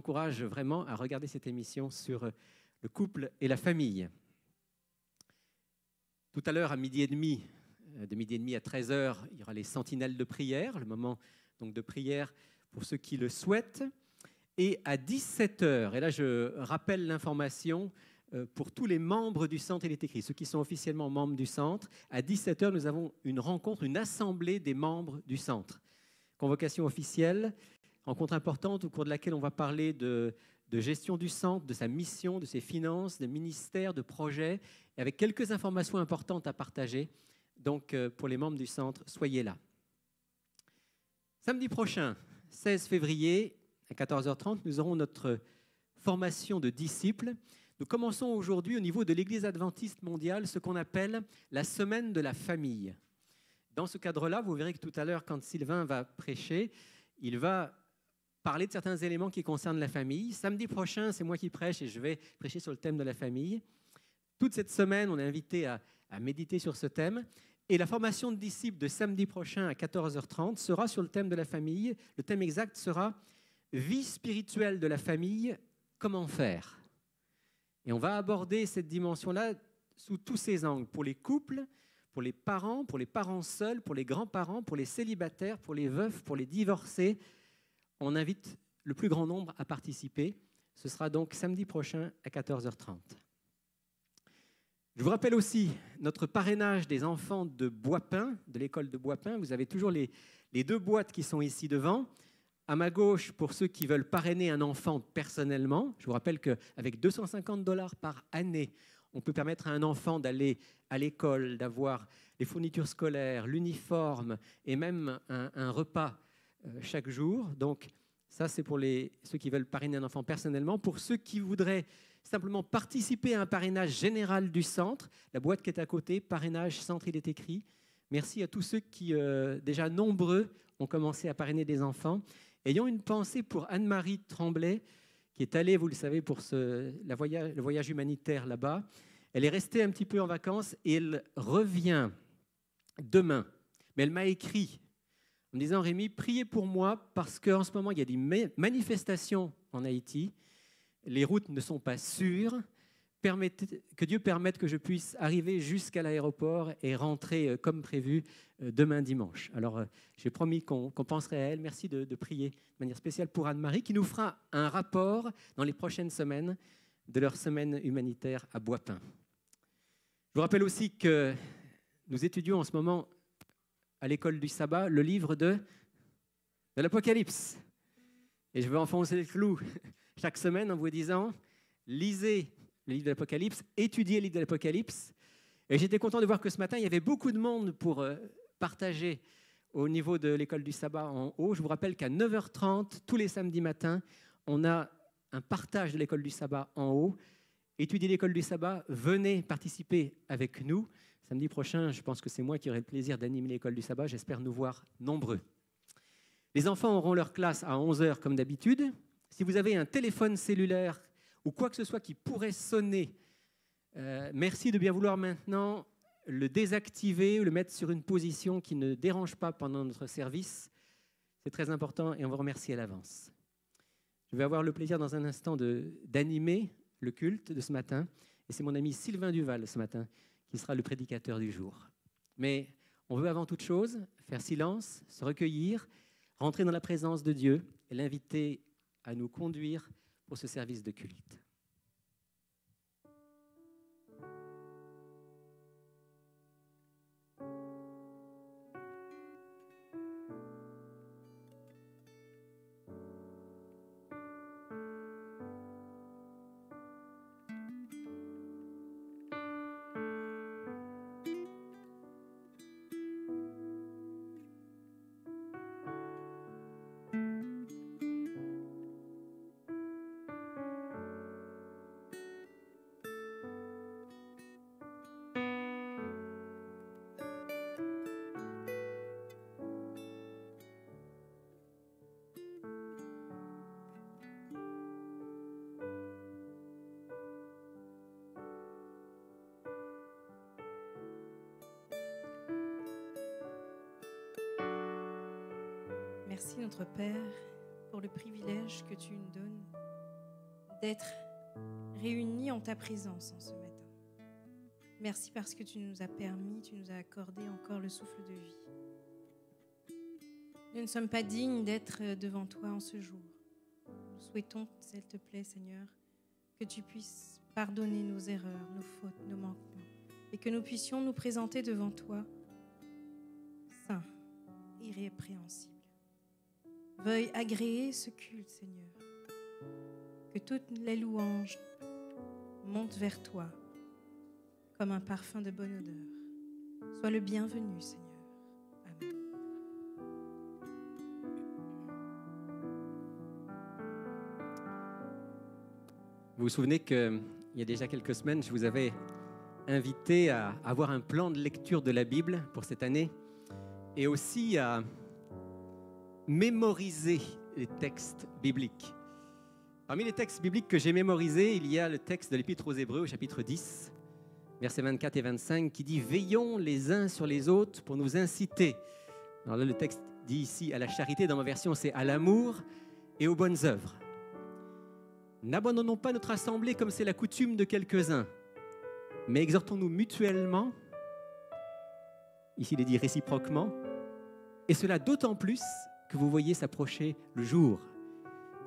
encourage vraiment à regarder cette émission sur le couple et la famille. Tout à l'heure, à midi et demi, de midi et demi à 13h, il y aura les sentinelles de prière, le moment donc, de prière pour ceux qui le souhaitent. Et à 17h, et là je rappelle l'information pour tous les membres du centre, il est écrit, ceux qui sont officiellement membres du centre, à 17h, nous avons une rencontre, une assemblée des membres du centre. Convocation officielle, rencontre importante au cours de laquelle on va parler de gestion du centre, de sa mission, de ses finances, de ministères, de projets, et avec quelques informations importantes à partager. Donc, pour les membres du centre, soyez là. Samedi prochain, 16 février, à 14h30, nous aurons notre formation de disciples. Nous commençons aujourd'hui au niveau de l'Église adventiste mondiale ce qu'on appelle la semaine de la famille. Dans ce cadre-là, vous verrez que tout à l'heure, quand Sylvain va prêcher, il va parler de certains éléments qui concernent la famille. Samedi prochain, c'est moi qui prêche et je vais prêcher sur le thème de la famille. Toute cette semaine, on est invité à méditer sur ce thème. Et la formation de disciples de samedi prochain à 14h30 sera sur le thème de la famille. Le thème exact sera « Vie spirituelle de la famille, comment faire ?» Et on va aborder cette dimension-là sous tous ses angles, pour les couples, pour les parents seuls, pour les grands-parents, pour les célibataires, pour les veufs, pour les divorcés. On invite le plus grand nombre à participer. Ce sera donc samedi prochain à 14h30. Je vous rappelle aussi notre parrainage des enfants de Bois-Pin, de l'école de Bois-Pin. Vous avez toujours les deux boîtes qui sont ici devant. À ma gauche, pour ceux qui veulent parrainer un enfant personnellement, je vous rappelle qu'avec $250 par année, on peut permettre à un enfant d'aller à l'école, d'avoir les fournitures scolaires, l'uniforme et même un repas chaque jour. Donc ça, c'est pour ceux qui veulent parrainer un enfant personnellement. Pour ceux qui voudraient simplement participer à un parrainage général du centre, la boîte qui est à côté, parrainage centre, il est écrit. Merci à tous ceux qui, déjà nombreux, ont commencé à parrainer des enfants. Ayons une pensée pour Anne-Marie Tremblay, qui est allée, vous le savez, pour le voyage humanitaire là-bas. Elle est restée un petit peu en vacances et elle revient demain. Mais elle m'a écrit en me disant « Rémi, priez pour moi parce qu'en ce moment, il y a des manifestations en Haïti. Les routes ne sont pas sûres. Que Dieu permette que je puisse arriver jusqu'à l'aéroport et rentrer comme prévu demain dimanche. » Alors, j'ai promis qu'on penserait à elle. Merci de prier de manière spéciale pour Anne-Marie, qui nous fera un rapport dans les prochaines semaines de leur semaine humanitaire à Bois-Pin. Je vous rappelle aussi que nous étudions en ce moment à l'école du sabbat le livre de l'Apocalypse. Et je vais enfoncer le clou chaque semaine en vous disant, lisez le livre de l'Apocalypse, étudiez le livre de l'Apocalypse. Et j'étais content de voir que ce matin, il y avait beaucoup de monde pour partager au niveau de l'école du sabbat en haut. Je vous rappelle qu'à 9h30, tous les samedis matins, on a un partage de l'école du sabbat en haut. Étudiez l'école du sabbat, venez participer avec nous. Samedi prochain, je pense que c'est moi qui aurai le plaisir d'animer l'école du sabbat. J'espère nous voir nombreux. Les enfants auront leur classe à 11h comme d'habitude. Si vous avez un téléphone cellulaire ou quoi que ce soit qui pourrait sonner, merci de bien vouloir maintenant le désactiver ou le mettre sur une position qui ne dérange pas pendant notre service. C'est très important et on vous remercie à l'avance. Je vais avoir le plaisir dans un instant d'animer le culte de ce matin. Et c'est mon ami Sylvain Duval ce matin qui sera le prédicateur du jour. Mais on veut avant toute chose faire silence, se recueillir, rentrer dans la présence de Dieu et l'inviter à nous conduire pour ce service de culte. Merci notre Père pour le privilège que tu nous donnes d'être réunis en ta présence en ce matin. Merci parce que tu nous as permis, tu nous as accordé encore le souffle de vie. Nous ne sommes pas dignes d'être devant toi en ce jour. Nous souhaitons, s'il te plaît, Seigneur, que tu puisses pardonner nos erreurs, nos fautes, nos manquements, et que nous puissions nous présenter devant toi, saints, irrépréhensibles. Veuille agréer ce culte, Seigneur, que toutes les louanges montent vers toi comme un parfum de bonne odeur. Sois le bienvenu, Seigneur. Amen. Vous vous souvenez qu'il y a déjà quelques semaines, je vous avais invité à avoir un plan de lecture de la Bible pour cette année et aussi à mémoriser les textes bibliques. Parmi les textes bibliques que j'ai mémorisés, il y a le texte de l'Épître aux Hébreux au chapitre 10, versets 24 et 25, qui dit « Veillons les uns sur les autres pour nous inciter ». Alors là, le texte dit ici à la charité, dans ma version, c'est à l'amour et aux bonnes œuvres. N'abandonnons pas notre assemblée comme c'est la coutume de quelques-uns, mais exhortons-nous mutuellement, ici il est dit réciproquement, et cela d'autant plus que vous voyez s'approcher le jour.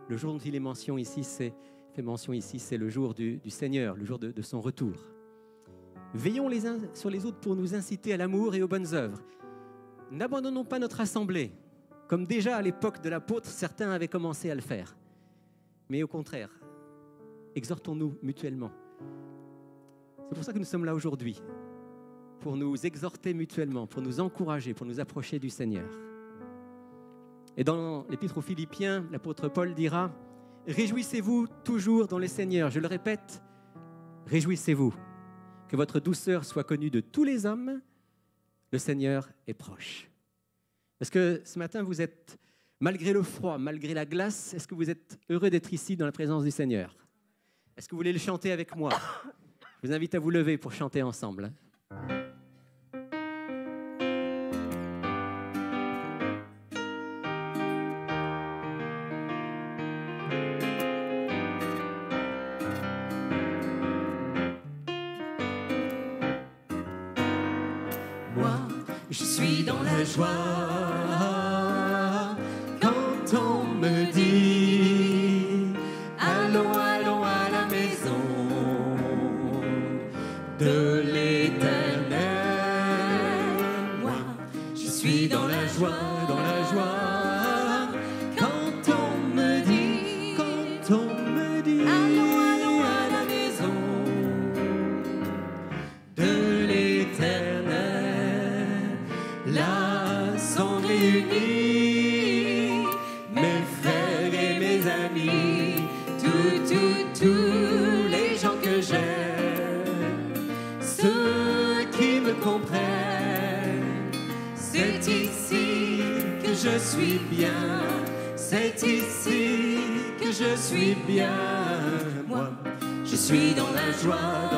Le jour dont il est mention ici, c'est le jour du Seigneur, le jour de son retour. Veillons les uns sur les autres pour nous inciter à l'amour et aux bonnes œuvres. N'abandonnons pas notre assemblée, comme déjà à l'époque de l'apôtre, certains avaient commencé à le faire. Mais au contraire, exhortons-nous mutuellement. C'est pour ça que nous sommes là aujourd'hui, pour nous exhorter mutuellement, pour nous encourager, pour nous approcher du Seigneur. Et dans l'Épître aux Philippiens, l'apôtre Paul dira « Réjouissez-vous toujours dans le Seigneur ». Je le répète, réjouissez-vous. Que votre douceur soit connue de tous les hommes, le Seigneur est proche. Est-ce que ce matin, vous êtes, malgré le froid, malgré la glace, est-ce que vous êtes heureux d'être ici dans la présence du Seigneur? Est-ce que vous voulez le chanter avec moi? Je vous invite à vous lever pour chanter ensemble. Je suis dans la joie quand on me dit allons, allons à la maison de l'Éternel. Moi, je suis dans la joie quand on me dit allons, allons à la maison de l'Éternel. Là sont réunis mes frères et mes amis, tous les gens que j'aime, ceux qui me comprennent. C'est ici que je suis bien, c'est ici que je suis bien. Moi, je suis dans la joie,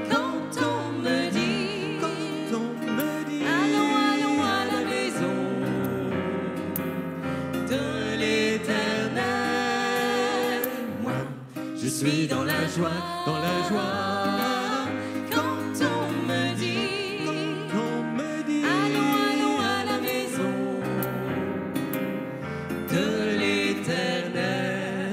quand on me dit je suis dans la joie, quand on me dit allons, allons à la maison de l'Éternel.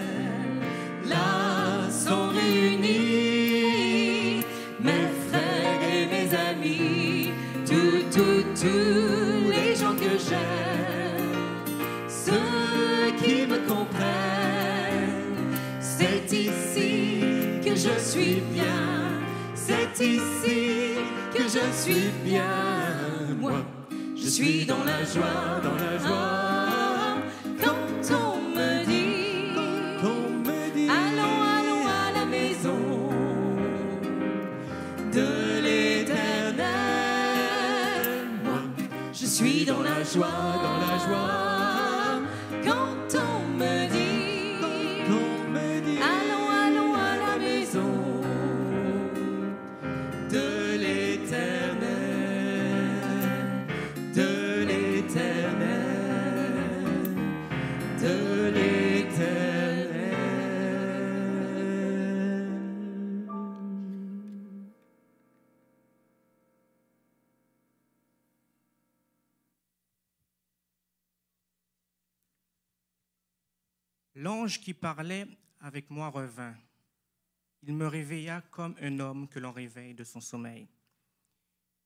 Là sont réunis mes frères et mes amis, tous les gens que j'aime, ceux qui me comprennent. C'est ici que je suis bien, c'est ici que je suis bien. Moi, je suis dans la joie, quand on me dit allons, allons à la maison de l'Éternel. Moi, je suis dans la joie, quand on me dit allons, allons à la maison de l'Éternel, de l'Éternel, de l'Éternel. L'ange qui parlait avec moi revint. Il me réveilla comme un homme que l'on réveille de son sommeil.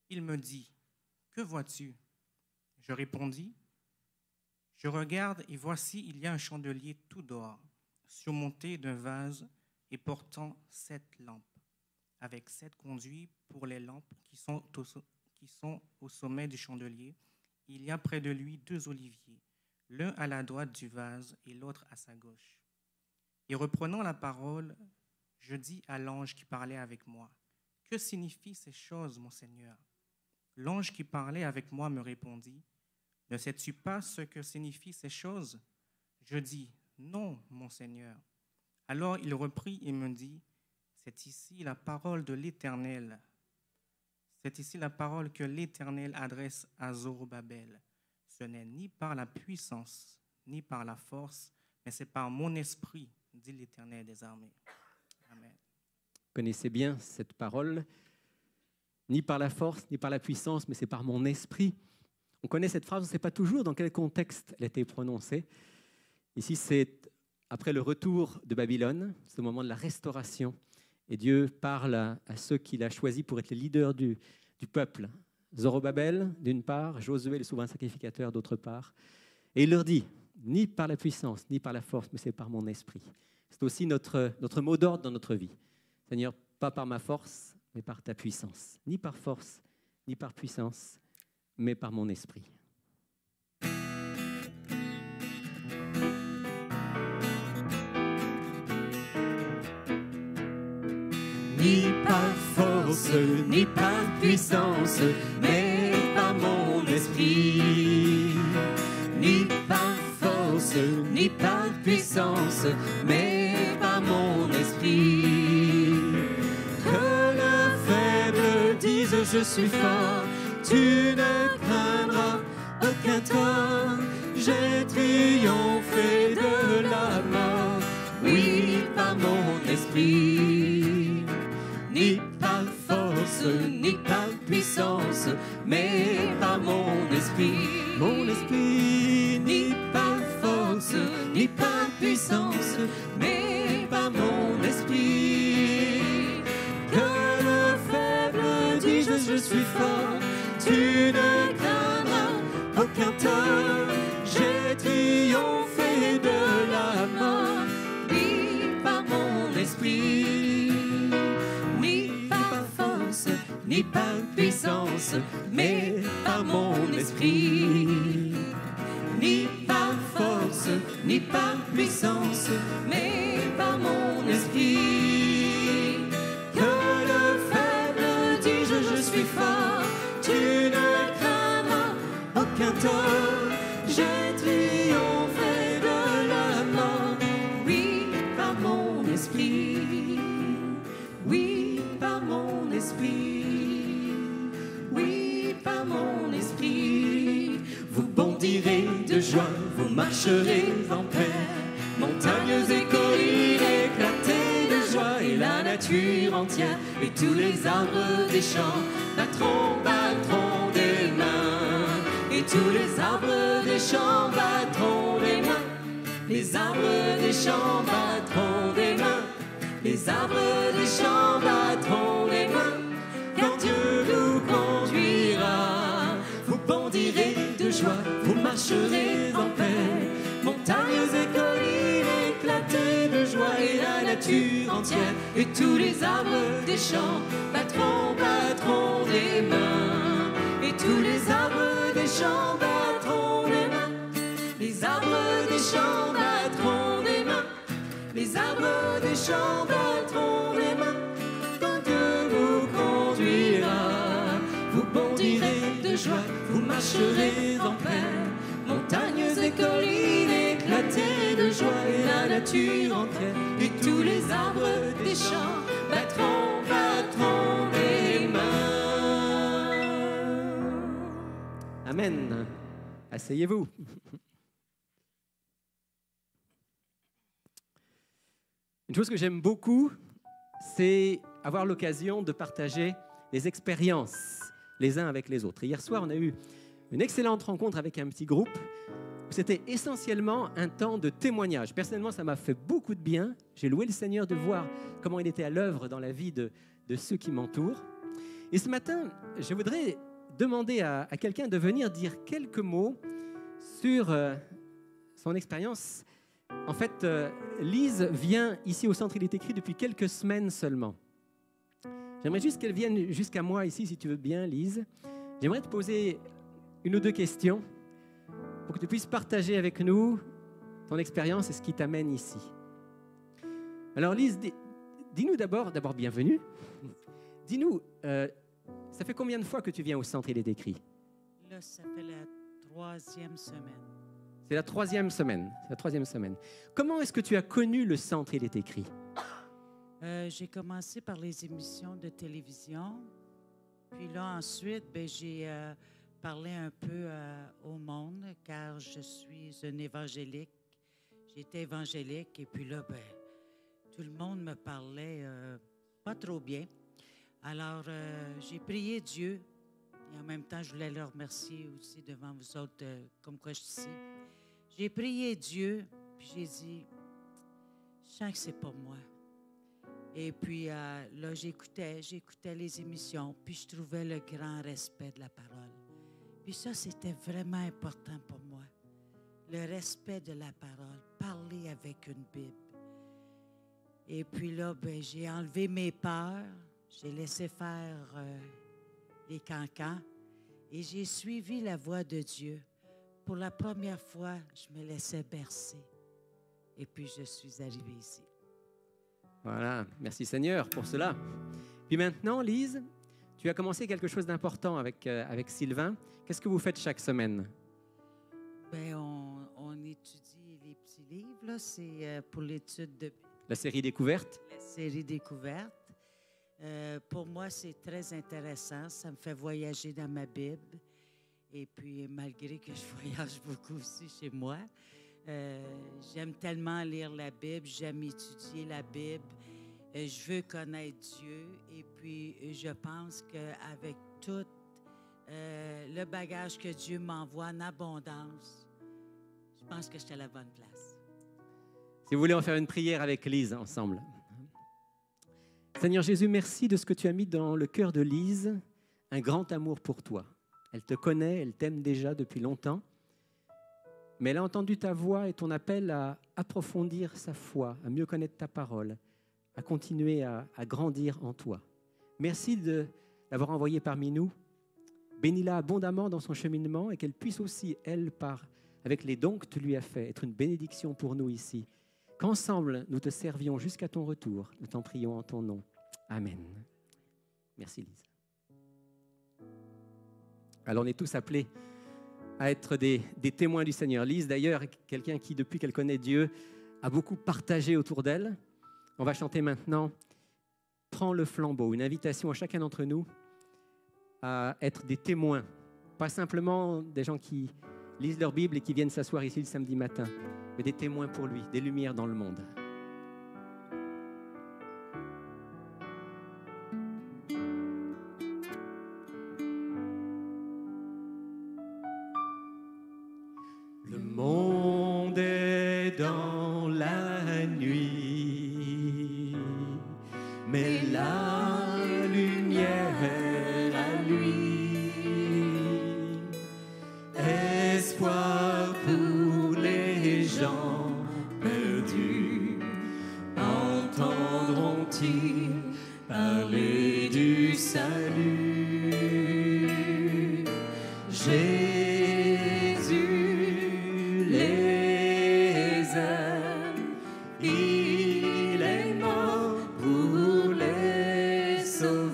Il me dit, « Que vois-tu » Je répondis, « Je regarde et voici, il y a un chandelier tout d'or, surmonté d'un vase et portant 7 lampes, avec 7 conduits pour les lampes qui sont au sommet du chandelier. Il y a près de lui 2 oliviers, l'un à la droite du vase et l'autre à sa gauche. Et reprenant la parole, je dis à l'ange qui parlait avec moi, « Que signifient ces choses, mon Seigneur ?» L'ange qui parlait avec moi me répondit, « Ne sais-tu pas ce que signifient ces choses ?» Je dis, « Non, mon Seigneur. » Alors il reprit et me dit, « C'est ici la parole de l'Éternel. C'est ici la parole que l'Éternel adresse à Zorobabel. Ce n'est ni par la puissance, ni par la force, mais c'est par mon esprit, dit l'Éternel des armées. » Amen. Vous connaissez bien cette parole. Ni par la force, ni par la puissance, mais c'est par mon esprit. On connaît cette phrase, on ne sait pas toujours dans quel contexte elle a été prononcée. Ici, c'est après le retour de Babylone, c'est au moment de la restauration. Et Dieu parle à ceux qu'il a choisis pour être les leaders du peuple. Zorobabel, d'une part, Josué, le souverain sacrificateur, d'autre part. Et il leur dit, ni par la puissance, ni par la force, mais c'est par mon esprit. C'est aussi notre mot d'ordre dans notre vie. Seigneur, pas par ma force, mais par ta puissance. Ni par force, ni par puissance, mais par mon esprit. Ni par force, ni par puissance, mais par mon esprit. Ni par force, ni par puissance, mais par mon esprit. Que le faible dise je suis fort, tu ne craindras aucun tort. J'ai triomphé de la mort, oui, par mon esprit. Ni par force, ni par puissance, mais par mon esprit. Mon esprit, ni par force, ni par puissance, mais par mon esprit. Que le faible dise je suis fort, tu ne craindras aucun tort. J'ai triomphé de la mort, oui, par mon esprit. Ni par puissance, mais par mon esprit. Ni par force, ni par puissance, mais par mon esprit. Que le faible dise je suis fort, tu ne craindras aucun tort. J'ai triomphé de la mort, oui, par mon esprit. Oui, par mon esprit. Par mon esprit, vous bondirez de joie, vous marcherez en paix. Montagnes et collines éclatées de joie, et la nature entière et tous les arbres des champs battront des mains. Et tous les arbres des champs battront des mains. Les arbres des champs battront des mains. Les arbres des champs battront des mains. Quand Dieu vous conduira, vous bondirez de joie, vous marcherez en paix. Montagnes et collines éclatées de joie, et la nature entière et tous les arbres des champs battront des mains. Et tous les arbres des champs battront des mains. Les arbres des champs battront des mains. Les arbres des champs battront des mains. Vous bondirez de joie, vous marcherez en paix. Montagnes et collines éclatées de joie, et la nature entière et tous les arbres des champs battront des mains. Amen. Asseyez-vous. Une chose que j'aime beaucoup, c'est avoir l'occasion de partager les expériences les uns avec les autres. Et hier soir, on a eu une excellente rencontre avec un petit groupe. Vous c'était essentiellement un temps de témoignage. Personnellement, ça m'a fait beaucoup de bien. J'ai loué le Seigneur de voir comment il était à l'œuvre dans la vie de ceux qui m'entourent. Et ce matin, je voudrais demander à quelqu'un de venir dire quelques mots sur son expérience. En fait, Lise vient ici au Centre Il est écrit depuis quelques semaines seulement. J'aimerais juste qu'elle vienne jusqu'à moi ici, si tu veux bien, Lise. J'aimerais te poser une ou deux questions pour que tu puisses partager avec nous ton expérience et ce qui t'amène ici. Alors Lise, dis-nous d'abord bienvenue. Dis-nous, ça fait combien de fois que tu viens au Centre Il est écrit? Là, ça fait la 3e semaine. C'est la 3e semaine. C'est la 3e semaine. Comment est-ce que tu as connu le Centre Il est écrit? J'ai commencé par les émissions de télévision. Puis là, ensuite, j'ai parlé un peu au monde, car je suis une évangélique. J'étais évangélique, et puis là, tout le monde me parlait pas trop bien. Alors, j'ai prié Dieu, et en même temps, je voulais le remercier aussi devant vous autres, comme quoi je suis ici. J'ai prié Dieu, puis j'ai dit, je sens que c'est pas moi. Et puis là, j'écoutais les émissions, puis je trouvais le grand respect de la parole. Puis ça, c'était vraiment important pour moi. Le respect de la parole, parler avec une Bible. Et puis là, j'ai enlevé mes peurs, j'ai laissé faire les cancans et j'ai suivi la voix de Dieu. Pour la première fois, je me laissais bercer. Et puis, je suis arrivée ici. Voilà, merci Seigneur pour cela. Puis maintenant, Lise, tu as commencé quelque chose d'important avec Sylvain. Qu'est-ce que vous faites chaque semaine? On étudie les petits livres, là. C'est pour l'étude de... La série découverte? La série découverte. Pour moi, c'est très intéressant. Ça me fait voyager dans ma Bible. Et puis, malgré que je voyage beaucoup aussi chez moi, j'aime tellement lire la Bible, j'aime étudier la Bible. Je veux connaître Dieu. Et puis, je pense qu'avec tout le bagage que Dieu m'envoie en abondance, je pense que je suis à la bonne place. Si vous voulez en faire une prière avec Lise ensemble. Seigneur Jésus, merci de ce que tu as mis dans le cœur de Lise, un grand amour pour toi. Elle te connaît, elle t'aime déjà depuis longtemps, mais elle a entendu ta voix et ton appel à approfondir sa foi, à mieux connaître ta parole, à continuer à grandir en toi. Merci de l'avoir envoyée parmi nous. Bénis-la abondamment dans son cheminement et qu'elle puisse aussi, elle, avec les dons que tu lui as faits, être une bénédiction pour nous ici. Qu'ensemble, nous te servions jusqu'à ton retour. Nous t'en prions en ton nom. Amen. Merci, Lise. Alors, on est tous appelés à être des témoins du Seigneur. Lise, d'ailleurs, est quelqu'un qui, depuis qu'elle connaît Dieu, a beaucoup partagé autour d'elle. On va chanter maintenant « Prends le flambeau », une invitation à chacun d'entre nous à être des témoins, pas simplement des gens qui lisent leur Bible et qui viennent s'asseoir ici le samedi matin, mais des témoins pour lui, des lumières dans le monde. Le monde est dans la nuit, mais la lumière à lui, espoir pour les gens perdus, entendront-ils parler du salut? Jésus les aime, il est mort pour les sauver.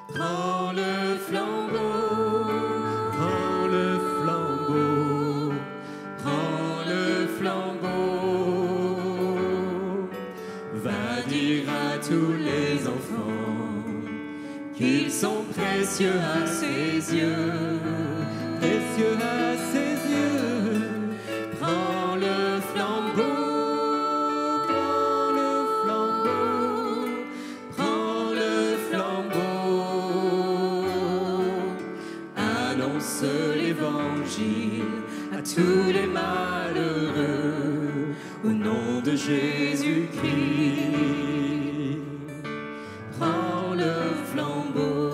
Prends le flambeau, prends le flambeau, prends le flambeau. Va dire à tous les enfants qu'ils sont précieux à ses yeux, précieux à ses yeux. Prends le flambeau, prends le flambeau, prends le flambeau. Annonce l'évangile de Jésus-Christ, prends le flambeau.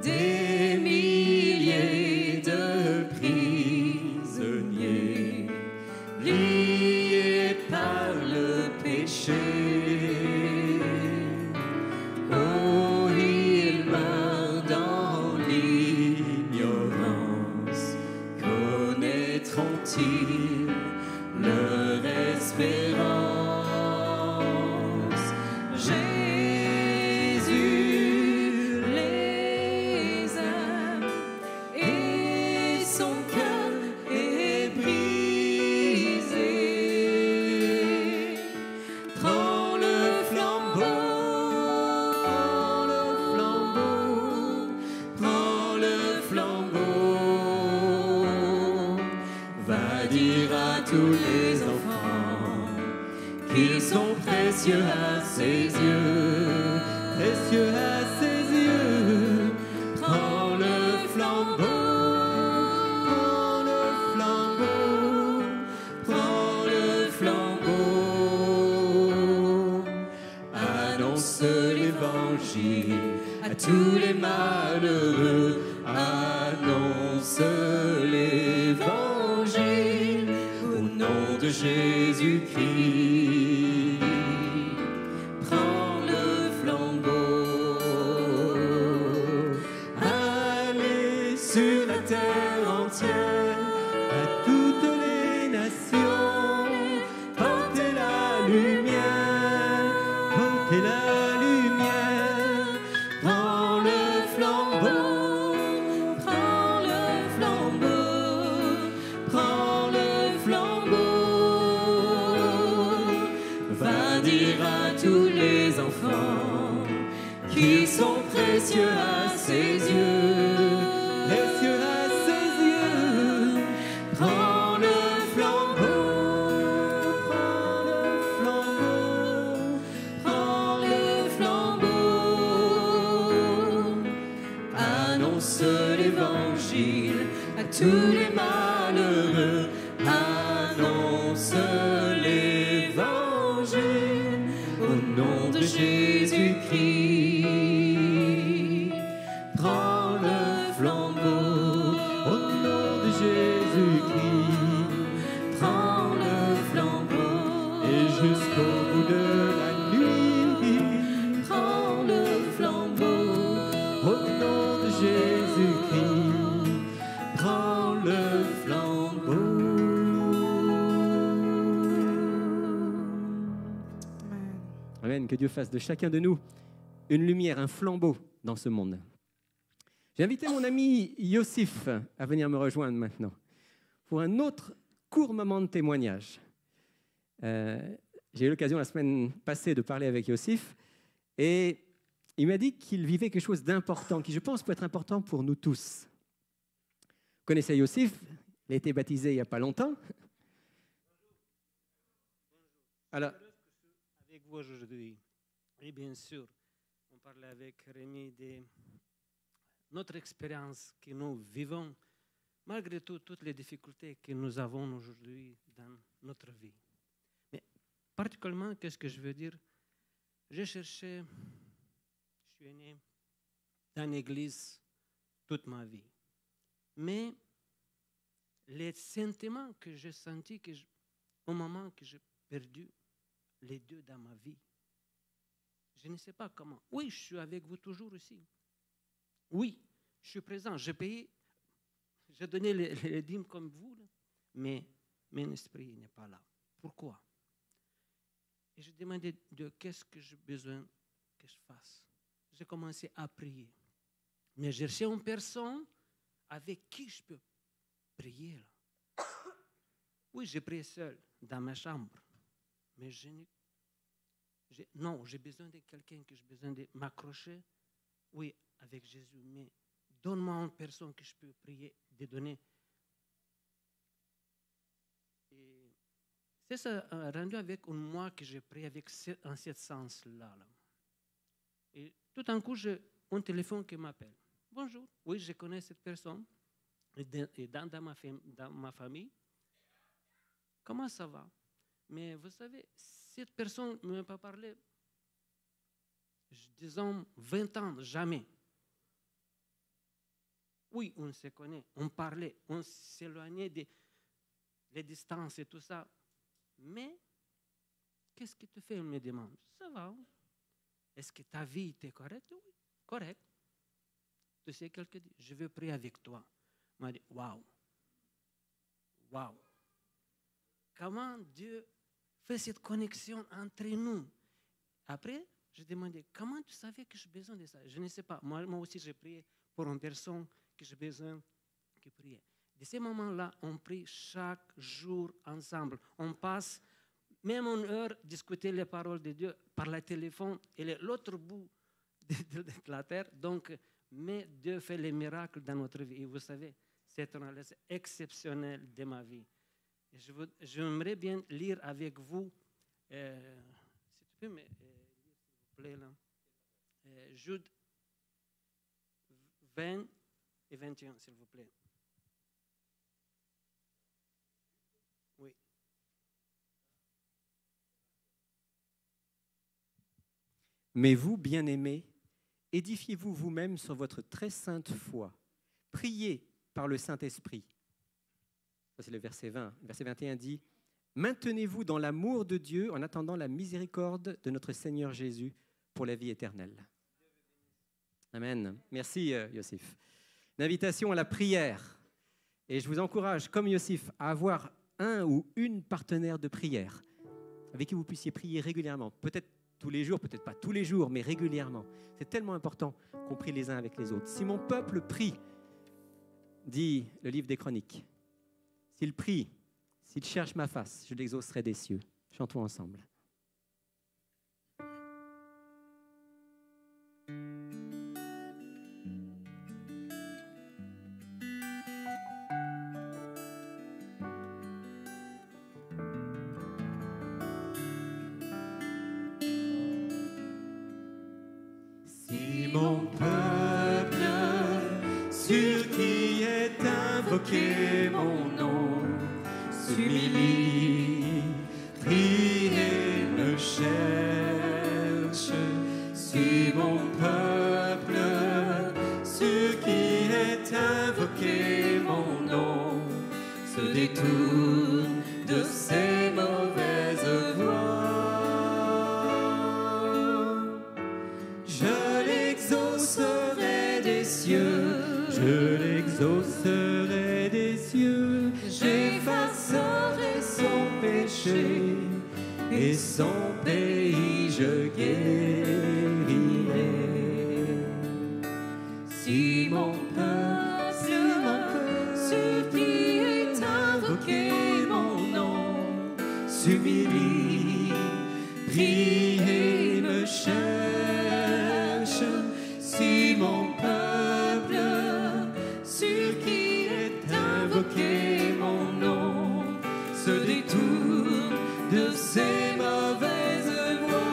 Des milliers de prisonniers liés par le péché. Oh, ils meurent dans l'ignorance. Connaîtront-ils leur espérance? Jésus les aime et son cœur est brisé. Prends le flambeau, prends le flambeau, prends le flambeau. Va dire à tous les enfants qu'ils sont précieux à ses yeux, précieux à ses yeux. Prends le flambeau, prends le flambeau, prends le flambeau. Annonce l'évangile à tous les malheureux, annonce l'évangile au nom de Jésus-Christ. Prends le flambeau. Allez sur la terre entière, à toutes les nations, portez la lumière, portez la lumière. Prends le flambeau, prends le flambeau, prends le flambeau. Va dire à tous les enfants qu'ils sont précieux à ses yeux, précieux à ses yeux. Prends le flambeau, prends le flambeau, prends le flambeau. Annonce l'évangile à tous les malheureux, annonce l'évangile au nom de Jésus-Christ. Prends le flambeau au nom de Jésus-Christ. Prends le flambeau et jusqu'au bout de la nuit. Prends le flambeau au nom de Jésus-Christ. Prends le flambeau. Amen. Amen. Que Dieu fasse de chacun de nous une lumière, un flambeau dans ce monde. J'ai invité mon ami Yossif à venir me rejoindre maintenant pour un autre court moment de témoignage. J'ai eu l'occasion la semaine passée de parler avec Yossif et il m'a dit qu'il vivait quelque chose d'important, qui je pense peut être important pour nous tous. Vous connaissez Yossif, il a été baptisé il n'y a pas longtemps. Alors, Avec vous aujourd'hui. Et bien sûr, on parlait avec Rémi de notre expérience que nous vivons, malgré tout, toutes les difficultés que nous avons aujourd'hui dans notre vie. Mais particulièrement, qu'est-ce que je veux dire? J'ai cherché, je suis né dans l'église toute ma vie. Mais les sentiments que j'ai sentis au moment que j'ai perdu les deux dans ma vie, je ne sais pas comment. Oui, je suis avec vous toujours ici. Oui, je suis présent. J'ai payé, j'ai donné les dîmes comme vous, là, mais mon esprit n'est pas là. Pourquoi? Et je demandais de qu'est-ce que j'ai besoin que je fasse. J'ai commencé à prier. Mais j'ai cherché une personne avec qui je peux prier. Là. Oui, j'ai prié seul dans ma chambre. Mais non, j'ai besoin de quelqu'un que j'ai besoin de m'accrocher. Oui, avec Jésus, mais donne-moi une personne que je peux prier, de donner. Et c'est ça, rendu avec un mois que j'ai prié en ce sens-là. Là. Et tout d'un coup, j'ai un téléphone qui m'appelle. Bonjour, oui, je connais cette personne. et dans ma famille. Comment ça va? Mais vous savez, cette personne ne m'a pas parlé, disons, 20 ans, jamais. Oui, on se connaît, on parlait, on s'éloignait des distances et tout ça. Mais, qu'est-ce qui te fait? Elle me demande. Ça va. Est-ce que ta vie était correcte? Oui, correcte. Tu sais, quelqu'un dit, je veux prier avec toi. Il m'a dit, waouh. Waouh. Comment Dieu fait cette connexion entre nous? Après, je demandais, comment tu savais que j'ai besoin de ça? Je ne sais pas. Moi aussi, j'ai prié pour une personne que j'ai besoin de prier. De ces moments-là, on prie chaque jour ensemble. On passe même une heure discuter les paroles de Dieu par le téléphone et l'autre bout de la terre. Donc, mais Dieu fait les miracles dans notre vie. Et vous savez, c'est une relation exceptionnelle de ma vie. J'aimerais bien lire avec vous, si tu peux me lire, s'il vous plaît, là, Jude 20 et 21, s'il vous plaît. Oui. Mais vous, bien-aimés, édifiez-vous vous-même sur votre très sainte foi. Priez par le Saint-Esprit. Ça, c'est le verset 20. Le verset 21 dit « Maintenez-vous dans l'amour de Dieu en attendant la miséricorde de notre Seigneur Jésus pour la vie éternelle. » Amen. Merci, Yossif. Une invitation à la prière. Et je vous encourage, comme Yossif, à avoir un ou une partenaire de prière avec qui vous puissiez prier régulièrement. Peut-être tous les jours, peut-être pas tous les jours, mais régulièrement. C'est tellement important qu'on prie les uns avec les autres. Si mon peuple prie, dit le livre des Chroniques, s'il prie, s'il cherche ma face, je l'exaucerai des cieux. Chantons ensemble. Si mon peuple, sur qui est invoqué mon nom, s'humilie, prie et me cherche. Si mon peuple, sur qui est invoqué mon nom, se détourne de ses mauvaises voies, je l'exaucerai des cieux, je l'exaucerai des cieux, j'effacerai son péché et son pays je guérirai. Si mon peuple, sur qui est invoqué mon nom, s'humilie, prie et me cherche. Si mon peuple, sur qui est invoqué mon nom, se détourne de ses mauvaises voies,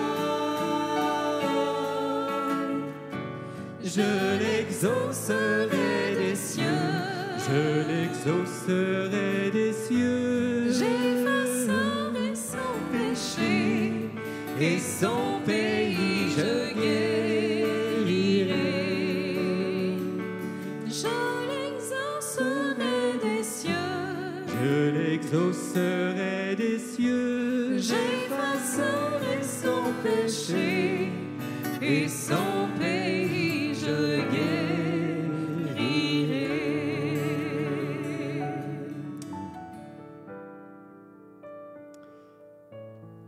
je l'exaucerai des cieux, je l'exaucerai des cieux, j'effacerai son péché et son pays je guérirai. Je l'exaucerai des cieux, je l'exaucerai des cieux, j'effacerai son péché et son pays je guérirai.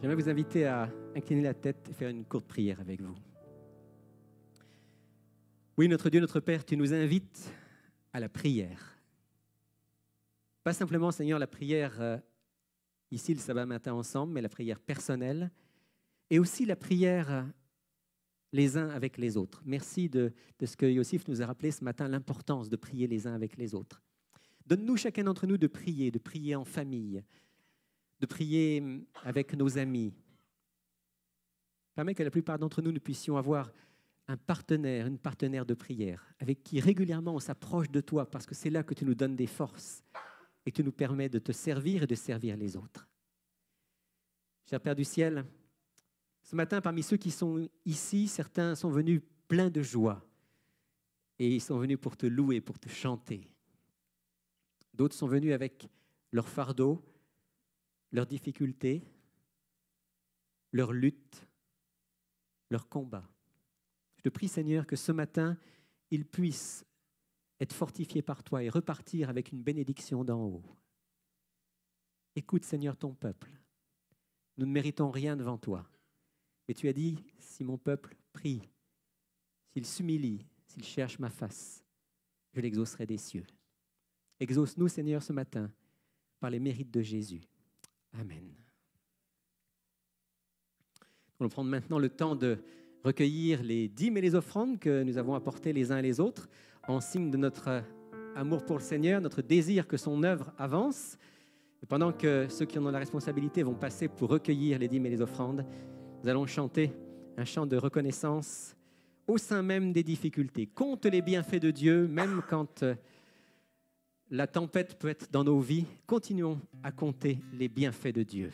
J'aimerais vous inviter à incliner la tête et faire une courte prière avec vous. Oui, notre Dieu, notre Père, tu nous invites à la prière. Pas simplement, Seigneur, la prière ici le sabbat matin ensemble, mais la prière personnelle et aussi la prière les uns avec les autres. Merci de ce que Yossif nous a rappelé ce matin, l'importance de prier les uns avec les autres. Donne-nous, chacun d'entre nous, de prier en famille, de prier avec nos amis. Permets que la plupart d'entre nous puissions avoir un partenaire, une partenaire de prière, avec qui régulièrement on s'approche de toi, parce que c'est là que tu nous donnes des forces et que tu nous permets de te servir et de servir les autres. Cher Père du ciel, ce matin, parmi ceux qui sont ici, certains sont venus pleins de joie et ils sont venus pour te louer, pour te chanter. D'autres sont venus avec leur fardeau, leurs difficultés, leur lutte, leur combat. Je te prie, Seigneur, que ce matin, ils puissent être fortifiés par toi et repartir avec une bénédiction d'en haut. Écoute, Seigneur, ton peuple. Nous ne méritons rien devant toi. Et tu as dit, si mon peuple prie, s'il s'humilie, s'il cherche ma face, je l'exaucerai des cieux. Exauce-nous, Seigneur, ce matin, par les mérites de Jésus. Amen. On va prendre maintenant le temps de recueillir les dîmes et les offrandes que nous avons apportées les uns et les autres, en signe de notre amour pour le Seigneur, notre désir que son œuvre avance. Et pendant que ceux qui en ont la responsabilité vont passer pour recueillir les dîmes et les offrandes, nous allons chanter un chant de reconnaissance au sein même des difficultés. Compte les bienfaits de Dieu, même quand la tempête peut être dans nos vies. Continuons à compter les bienfaits de Dieu.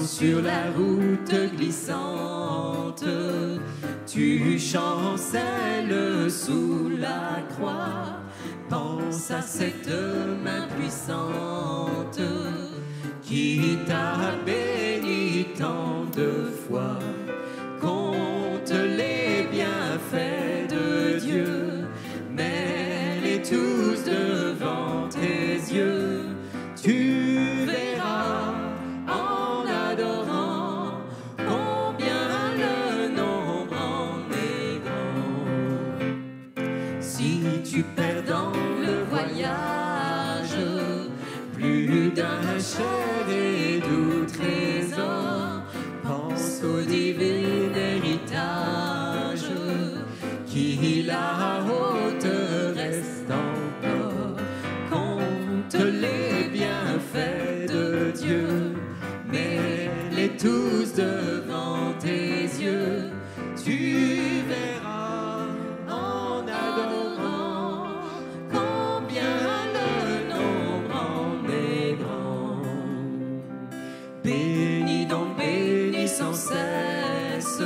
Sur la route glissante, tu chancelles sous la croix. Pense à cette main puissante qui t'a béni tant de fois. Compte les bienfaits de Dieu, mets-les tous devant tes yeux. Tu verras en adorant combien le nombre en est grand. Si tu perds dans le voyage plus d'un cher et doux trésor, pense au divin héritage qui là-haut te reste encore. Compte les bienfaits de Dieu, mets-les tous devant tes yeux. Tu verras en adorant combien le nombre en est grand. Bénis donc, bénis sans cesse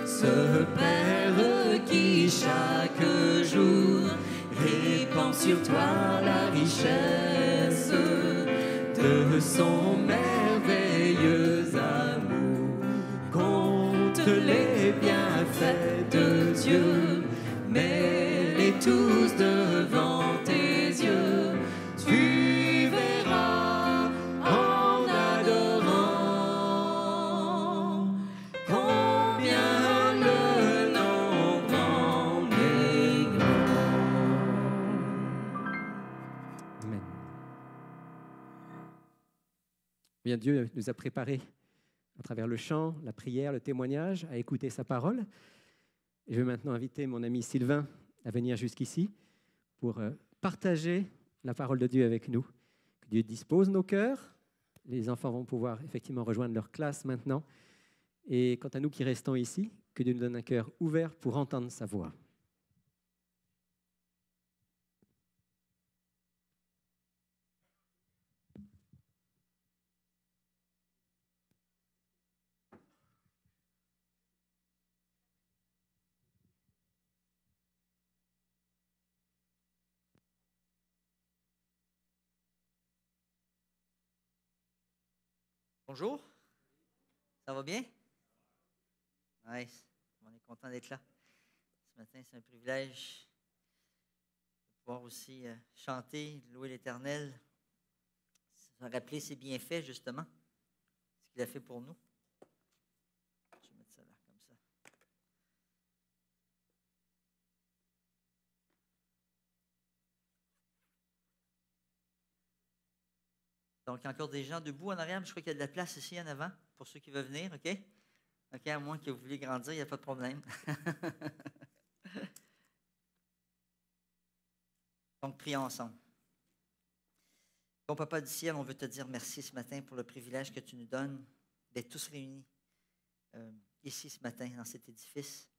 ce Père qui chaque jour répand sur toi la richesse de son merveilleux amour. Compte les bienfaits de Dieu, mets-les tous devant tes yeux. Tu verras en adorant combien le nombre en est grand. Amen. Bien, Dieu nous a préparés à travers le chant, la prière, le témoignage, à écouter sa parole. Et je vais maintenant inviter mon ami Sylvain à venir jusqu'ici pour partager la parole de Dieu avec nous. Que Dieu dispose nos cœurs. Les enfants vont pouvoir effectivement rejoindre leur classe maintenant. Et quant à nous qui restons ici, que Dieu nous donne un cœur ouvert pour entendre sa voix. Bonjour. Ça va bien? Nice. On est content d'être là. Ce matin, c'est un privilège de pouvoir aussi chanter, louer l'Éternel, se rappeler ses bienfaits, justement, ce qu'il a fait pour nous. Je vais mettre ça là, comme ça. Donc, il y a encore des gens debout en arrière, mais je crois qu'il y a de la place ici en avant pour ceux qui veulent venir, OK? OK, à moins que vous vouliez grandir, il n'y a pas de problème. Donc, prions ensemble. Bon Papa du ciel, on veut te dire merci ce matin pour le privilège que tu nous donnes d'être tous réunis ici ce matin dans cet édifice.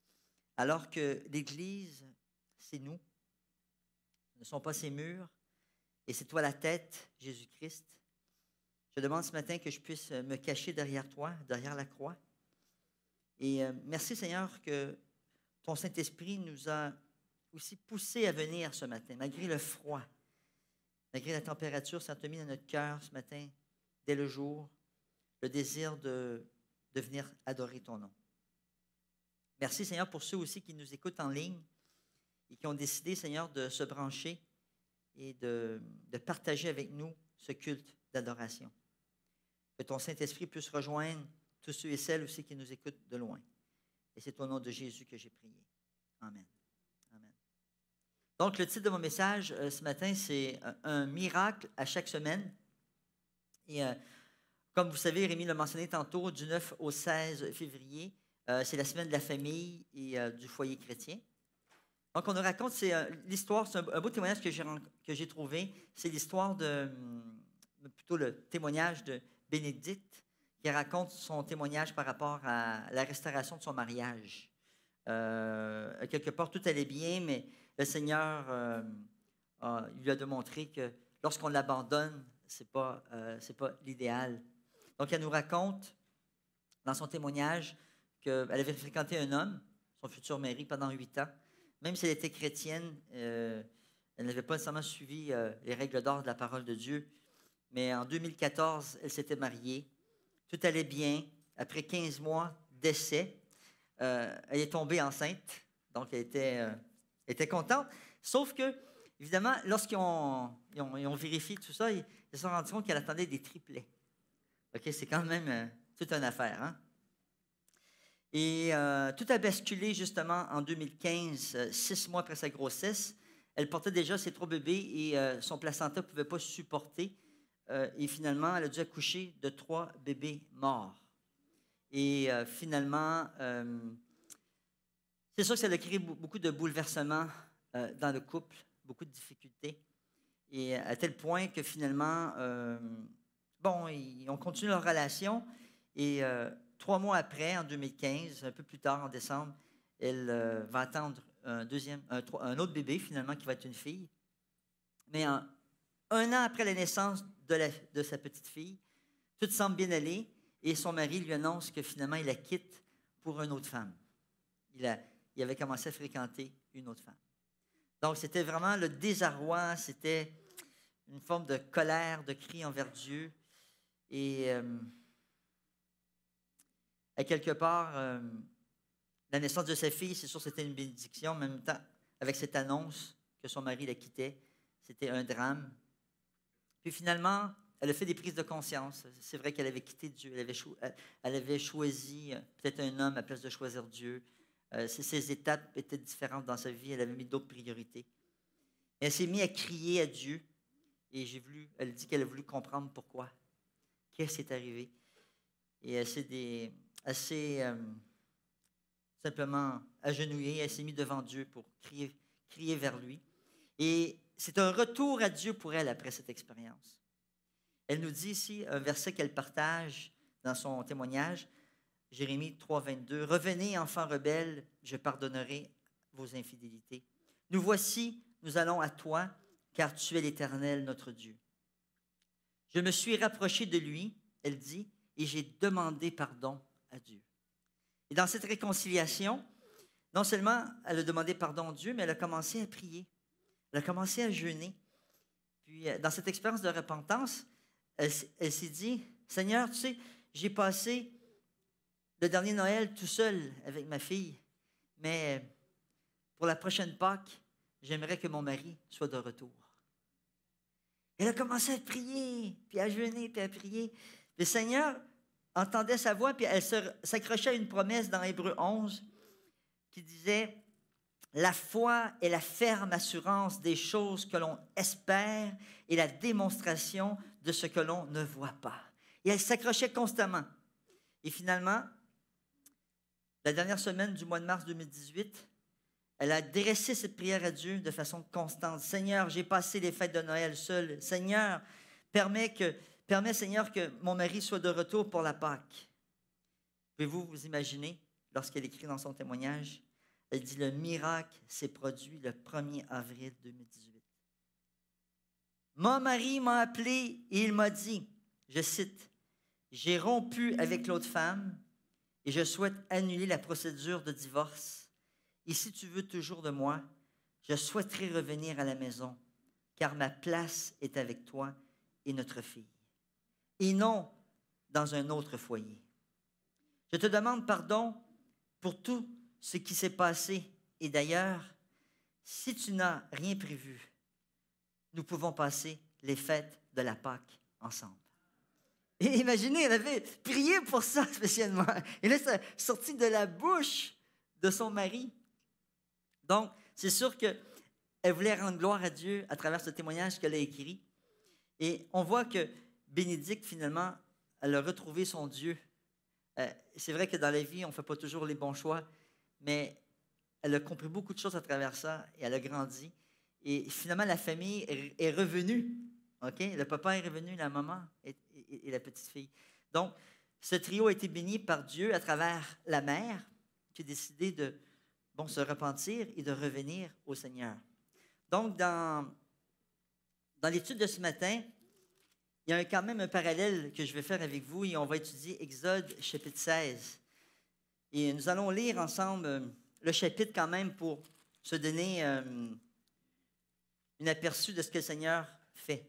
Alors que l'Église, c'est nous, ce ne sont pas ces murs, et c'est toi la tête, Jésus-Christ. Je demande ce matin que je puisse me cacher derrière toi, derrière la croix. Et merci Seigneur que ton Saint-Esprit nous a aussi poussés à venir ce matin, malgré le froid, malgré la température, ça t'a mis dans notre cœur ce matin, dès le jour, le désir de venir adorer ton nom. Merci Seigneur pour ceux aussi qui nous écoutent en ligne et qui ont décidé Seigneur de se brancher et de partager avec nous ce culte d'adoration. Que ton Saint-Esprit puisse rejoindre tous ceux et celles aussi qui nous écoutent de loin. Et c'est au nom de Jésus que j'ai prié. Amen. Amen. Donc, le titre de mon message ce matin, c'est « Un miracle à chaque semaine ». Et comme vous savez, Rémi l'a mentionné tantôt, du 9 au 16 février, c'est la semaine de la famille et du foyer chrétien. Donc, on nous raconte, c'est l'histoire, c'est un beau témoignage que j'ai trouvé. C'est l'histoire plutôt le témoignage de Bénédicte, qui raconte son témoignage par rapport à la restauration de son mariage. Quelque part, tout allait bien, mais le Seigneur lui a démontré que lorsqu'on l'abandonne, c'est pas l'idéal. Donc, elle nous raconte, dans son témoignage, qu'elle avait fréquenté un homme, son futur mari, pendant 8 ans. Même si elle était chrétienne, elle n'avait pas nécessairement suivi les règles d'or de la parole de Dieu. Mais en 2014, elle s'était mariée. Tout allait bien. Après 15 mois d'essai, elle est tombée enceinte. Donc, elle était contente. Sauf que, évidemment, lorsqu'ils ont vérifié tout ça, ils se sont rendus compte qu'elle attendait des triplets. OK, c'est quand même toute une affaire. Hein? Et tout a basculé justement en 2015, 6 mois après sa grossesse. Elle portait déjà ses 3 bébés et son placenta ne pouvait pas supporter. Et finalement, elle a dû accoucher de 3 bébés morts. Et finalement, c'est sûr que ça a créé beaucoup de bouleversements dans le couple, beaucoup de difficultés. Et à tel point que finalement, ils ont continué leur relation. Et 3 mois après, en 2015, un peu plus tard, en décembre, elle va attendre un autre bébé, finalement, qui va être une fille. Mais 1 an après la naissance de sa petite fille, tout semble bien aller et son mari lui annonce que finalement, il la quitte pour une autre femme. Il avait commencé à fréquenter une autre femme. Donc, c'était vraiment le désarroi, c'était une forme de colère, de cri envers Dieu. Et à quelque part, la naissance de sa fille, c'est sûr, c'était une bénédiction, mais en même temps, avec cette annonce que son mari la quittait, c'était un drame. Puis finalement, elle a fait des prises de conscience. C'est vrai qu'elle avait quitté Dieu. Elle avait choisi peut-être un homme à la place de choisir Dieu. Ses étapes étaient différentes dans sa vie. Elle avait mis d'autres priorités. Et elle s'est mise à crier à Dieu. Et elle dit qu'elle a voulu comprendre pourquoi. Qu'est-ce qui est arrivé? Et elle s'est simplement agenouillée. Elle s'est mise devant Dieu pour crier vers lui. Et c'est un retour à Dieu pour elle après cette expérience. Elle nous dit ici un verset qu'elle partage dans son témoignage, Jérémie 3, 22. « Revenez, enfants rebelles, je pardonnerai vos infidélités. Nous voici, nous allons à toi, car tu es l'Éternel, notre Dieu. Je me suis rapprochée de lui, elle dit, et j'ai demandé pardon à Dieu. » Et dans cette réconciliation, non seulement elle a demandé pardon à Dieu, mais elle a commencé à prier. Elle a commencé à jeûner. Puis, dans cette expérience de repentance, elle s'est dit, « Seigneur, tu sais, j'ai passé le dernier Noël tout seul avec ma fille, mais pour la prochaine Pâques, j'aimerais que mon mari soit de retour. Elle a commencé à prier, puis à jeûner, puis à prier. Le Seigneur entendait sa voix, puis elle s'accrochait à une promesse dans Hébreux 11 qui disait « La foi est la ferme assurance des choses que l'on espère et la démonstration de ce que l'on ne voit pas. » Et elle s'accrochait constamment. Et finalement, la dernière semaine du mois de mars 2018, elle a dressé cette prière à Dieu de façon constante. « Seigneur, j'ai passé les fêtes de Noël seul. Seigneur, permets, Seigneur, que mon mari soit de retour pour la Pâques. » Pouvez-vous vous imaginer, lorsqu'elle écrit dans son témoignage, elle dit « Le miracle s'est produit le 1er avril 2018. Mon mari m'a appelé et il m'a dit, je cite, « J'ai rompu avec l'autre femme et je souhaite annuler la procédure de divorce. Et si tu veux toujours de moi, je souhaiterais revenir à la maison, car ma place est avec toi et notre fille, et non dans un autre foyer. Je te demande pardon pour tout ce qui s'est passé. Et d'ailleurs, si tu n'as rien prévu, nous pouvons passer les fêtes de la Pâque ensemble. » Et imaginez, elle avait prié pour ça spécialement. Et là, ça sortit de la bouche de son mari. Donc, c'est sûr qu'elle voulait rendre gloire à Dieu à travers ce témoignage qu'elle a écrit. Et on voit que Bénédicte, finalement, elle a retrouvé son Dieu. C'est vrai que dans la vie, on ne fait pas toujours les bons choix, mais elle a compris beaucoup de choses à travers ça et elle a grandi. Et finalement, la famille est revenue. Okay? Le papa est revenu, la maman et la petite fille. Donc, ce trio a été béni par Dieu à travers la mère qui a décidé de se repentir et de revenir au Seigneur. Donc, dans l'étude de ce matin, il y a quand même un parallèle que je vais faire avec vous et on va étudier Exode chapitre 16. Et nous allons lire ensemble le chapitre quand même pour se donner un aperçu de ce que le Seigneur fait.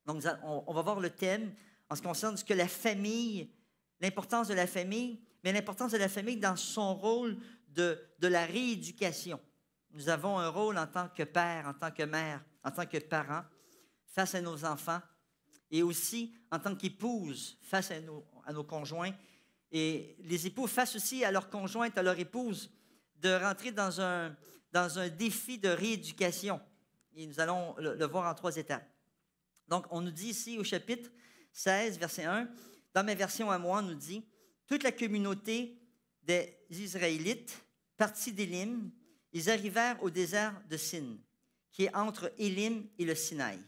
Donc, on va voir le thème en ce qui concerne ce que la famille, l'importance de la famille, mais l'importance de la famille dans son rôle de la rééducation. Nous avons un rôle en tant que père, en tant que mère, en tant que parents, face à nos enfants, et aussi en tant qu'épouse, face à nos conjoints. Et les époux face aussi à leur conjointe, à leur épouse, de rentrer dans un défi de rééducation. Et nous allons le voir en 3 étapes. Donc, on nous dit ici au chapitre 16, verset 1, dans ma version à moi, on nous dit « Toute la communauté des Israélites partis d'Élim, ils arrivèrent au désert de Sin, qui est entre Élim et le Sinaï,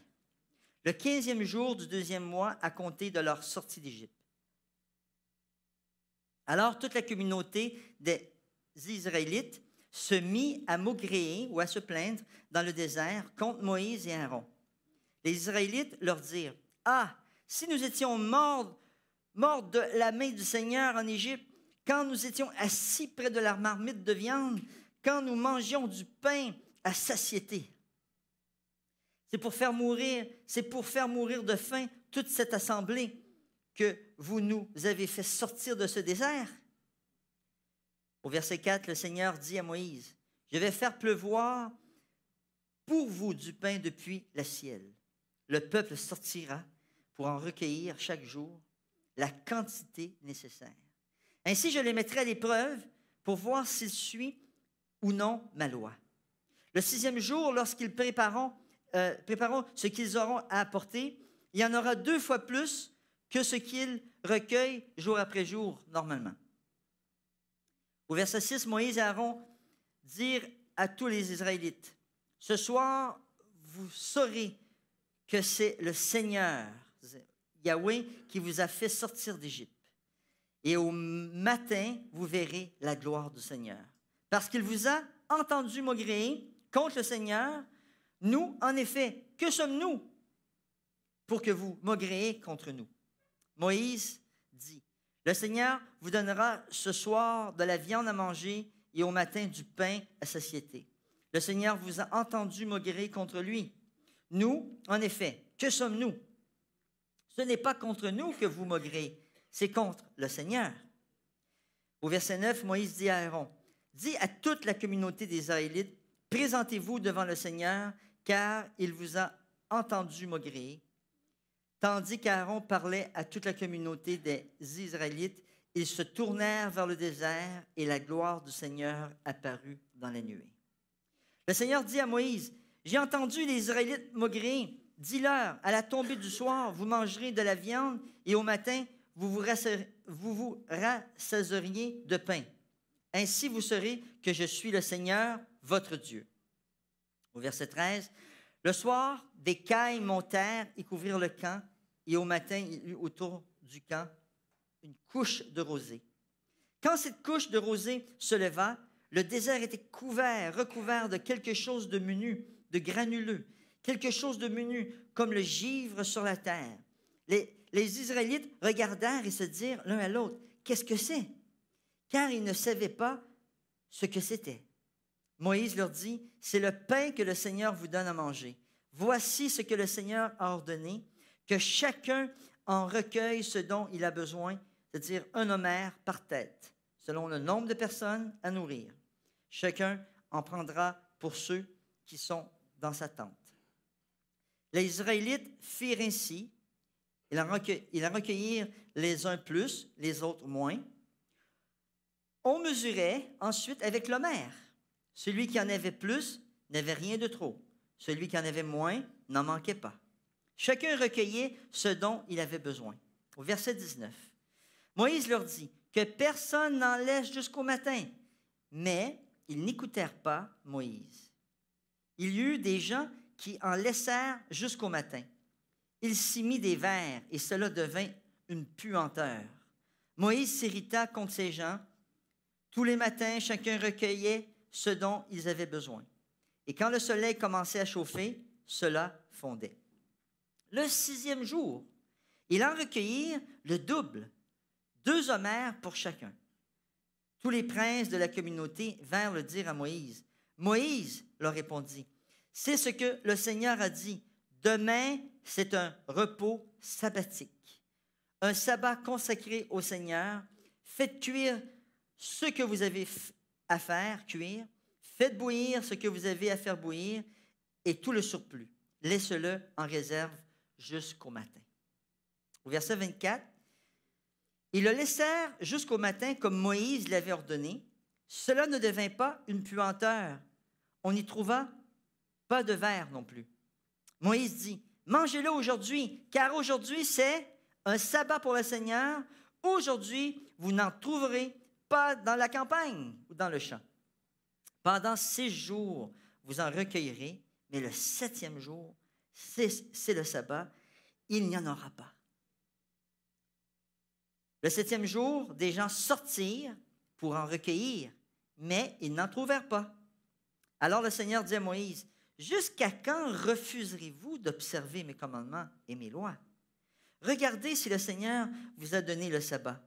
le 15e jour du 2e mois à compter de leur sortie d'Égypte. Alors toute la communauté des Israélites se mit à maugréer ou à se plaindre dans le désert contre Moïse et Aaron. Les Israélites leur dirent, « Ah, si nous étions morts de la main du Seigneur en Égypte, quand nous étions assis près de la marmite de viande, quand nous mangions du pain à satiété. C'est pour faire mourir de faim toute cette assemblée que vous nous avez fait sortir de ce désert. » Au verset 4, le Seigneur dit à Moïse, « Je vais faire pleuvoir pour vous du pain depuis le ciel. Le peuple sortira pour en recueillir chaque jour la quantité nécessaire. Ainsi, je les mettrai à l'épreuve pour voir s'ils suivent ou non ma loi. Le 6e jour, lorsqu'ils prépareront ce qu'ils auront à apporter, il y en aura 2 fois plus que ce qu'ils recueillent jour après jour, normalement. » Au verset 6, Moïse et Aaron dirent à tous les Israélites, « Ce soir, vous saurez que c'est le Seigneur, Yahweh, qui vous a fait sortir d'Égypte. Et au matin, vous verrez la gloire du Seigneur. Parce qu'il vous a entendu maugréer contre le Seigneur. Nous, en effet, que sommes-nous pour que vous maugréiez contre nous? » Moïse dit, « Le Seigneur vous donnera ce soir de la viande à manger et au matin du pain à satiété. Le Seigneur vous a entendu maugréer contre lui. Nous, en effet, que sommes-nous? Ce n'est pas contre nous que vous maugréez, c'est contre le Seigneur. Au verset 9, Moïse dit à Aaron, « Dis à toute la communauté des Israélites, présentez-vous devant le Seigneur, car il vous a entendu maugréer. » Tandis qu'Aaron parlait à toute la communauté des Israélites, ils se tournèrent vers le désert et la gloire du Seigneur apparut dans les nuées. Le Seigneur dit à Moïse, « J'ai entendu les Israélites maugréer. Dis-leur, à la tombée du soir, vous mangerez de la viande et au matin, vous vous rassasieriez de pain. Ainsi vous saurez que je suis le Seigneur, votre Dieu. » Au verset 13, « Le soir, des cailles montèrent et couvrirent le camp, et au matin, il y eut autour du camp une couche de rosée. Quand cette couche de rosée se leva, le désert était recouvert de quelque chose de menu, de granuleux, quelque chose de menu comme le givre sur la terre. Les Israélites regardèrent et se dirent l'un à l'autre, « Qu'est-ce que c'est? » Car ils ne savaient pas ce que c'était. Moïse leur dit, « C'est le pain que le Seigneur vous donne à manger. Voici ce que le Seigneur a ordonné, que chacun en recueille ce dont il a besoin, c'est-à-dire un homère par tête, selon le nombre de personnes à nourrir. Chacun en prendra pour ceux qui sont dans sa tente. » Les Israélites firent ainsi. Ils en recueillirent les uns plus, les autres moins. On mesurait ensuite avec l'homère. Celui qui en avait plus n'avait rien de trop. Celui qui en avait moins n'en manquait pas. Chacun recueillait ce dont il avait besoin. Au verset 19, Moïse leur dit que personne n'en laisse jusqu'au matin. Mais ils n'écoutèrent pas Moïse. Il y eut des gens qui en laissèrent jusqu'au matin. Il s'y mit des vers, et cela devint une puanteur. Moïse s'irrita contre ces gens. Tous les matins, chacun recueillait ce dont ils avaient besoin. Et quand le soleil commençait à chauffer, cela fondait. Le 6e jour, ils en recueillirent le double, 2 homères pour chacun. Tous les princes de la communauté vinrent le dire à Moïse. Moïse leur répondit, « C'est ce que le Seigneur a dit. Demain, c'est un repos sabbatique, un sabbat consacré au Seigneur. Faites cuire ce que vous avez à faire cuire. Faites bouillir ce que vous avez à faire bouillir et tout le surplus. Laissez-le en réserve jusqu'au matin. » Au verset 24, ils le laissèrent jusqu'au matin comme Moïse l'avait ordonné. Cela ne devint pas une puanteur. On n'y trouva pas de verre non plus. Moïse dit, « Mangez-le aujourd'hui, car aujourd'hui c'est un sabbat pour le Seigneur. Aujourd'hui, vous n'en trouverez pas dans la campagne ou dans le champ. Pendant 6 jours, vous en recueillerez, mais le 7e jour, c'est le sabbat, il n'y en aura pas. » Le 7e jour, des gens sortirent pour en recueillir, mais ils n'en trouvèrent pas. Alors le Seigneur dit à Moïse, « Jusqu'à quand refuserez-vous d'observer mes commandements et mes lois? Regardez si le Seigneur vous a donné le sabbat.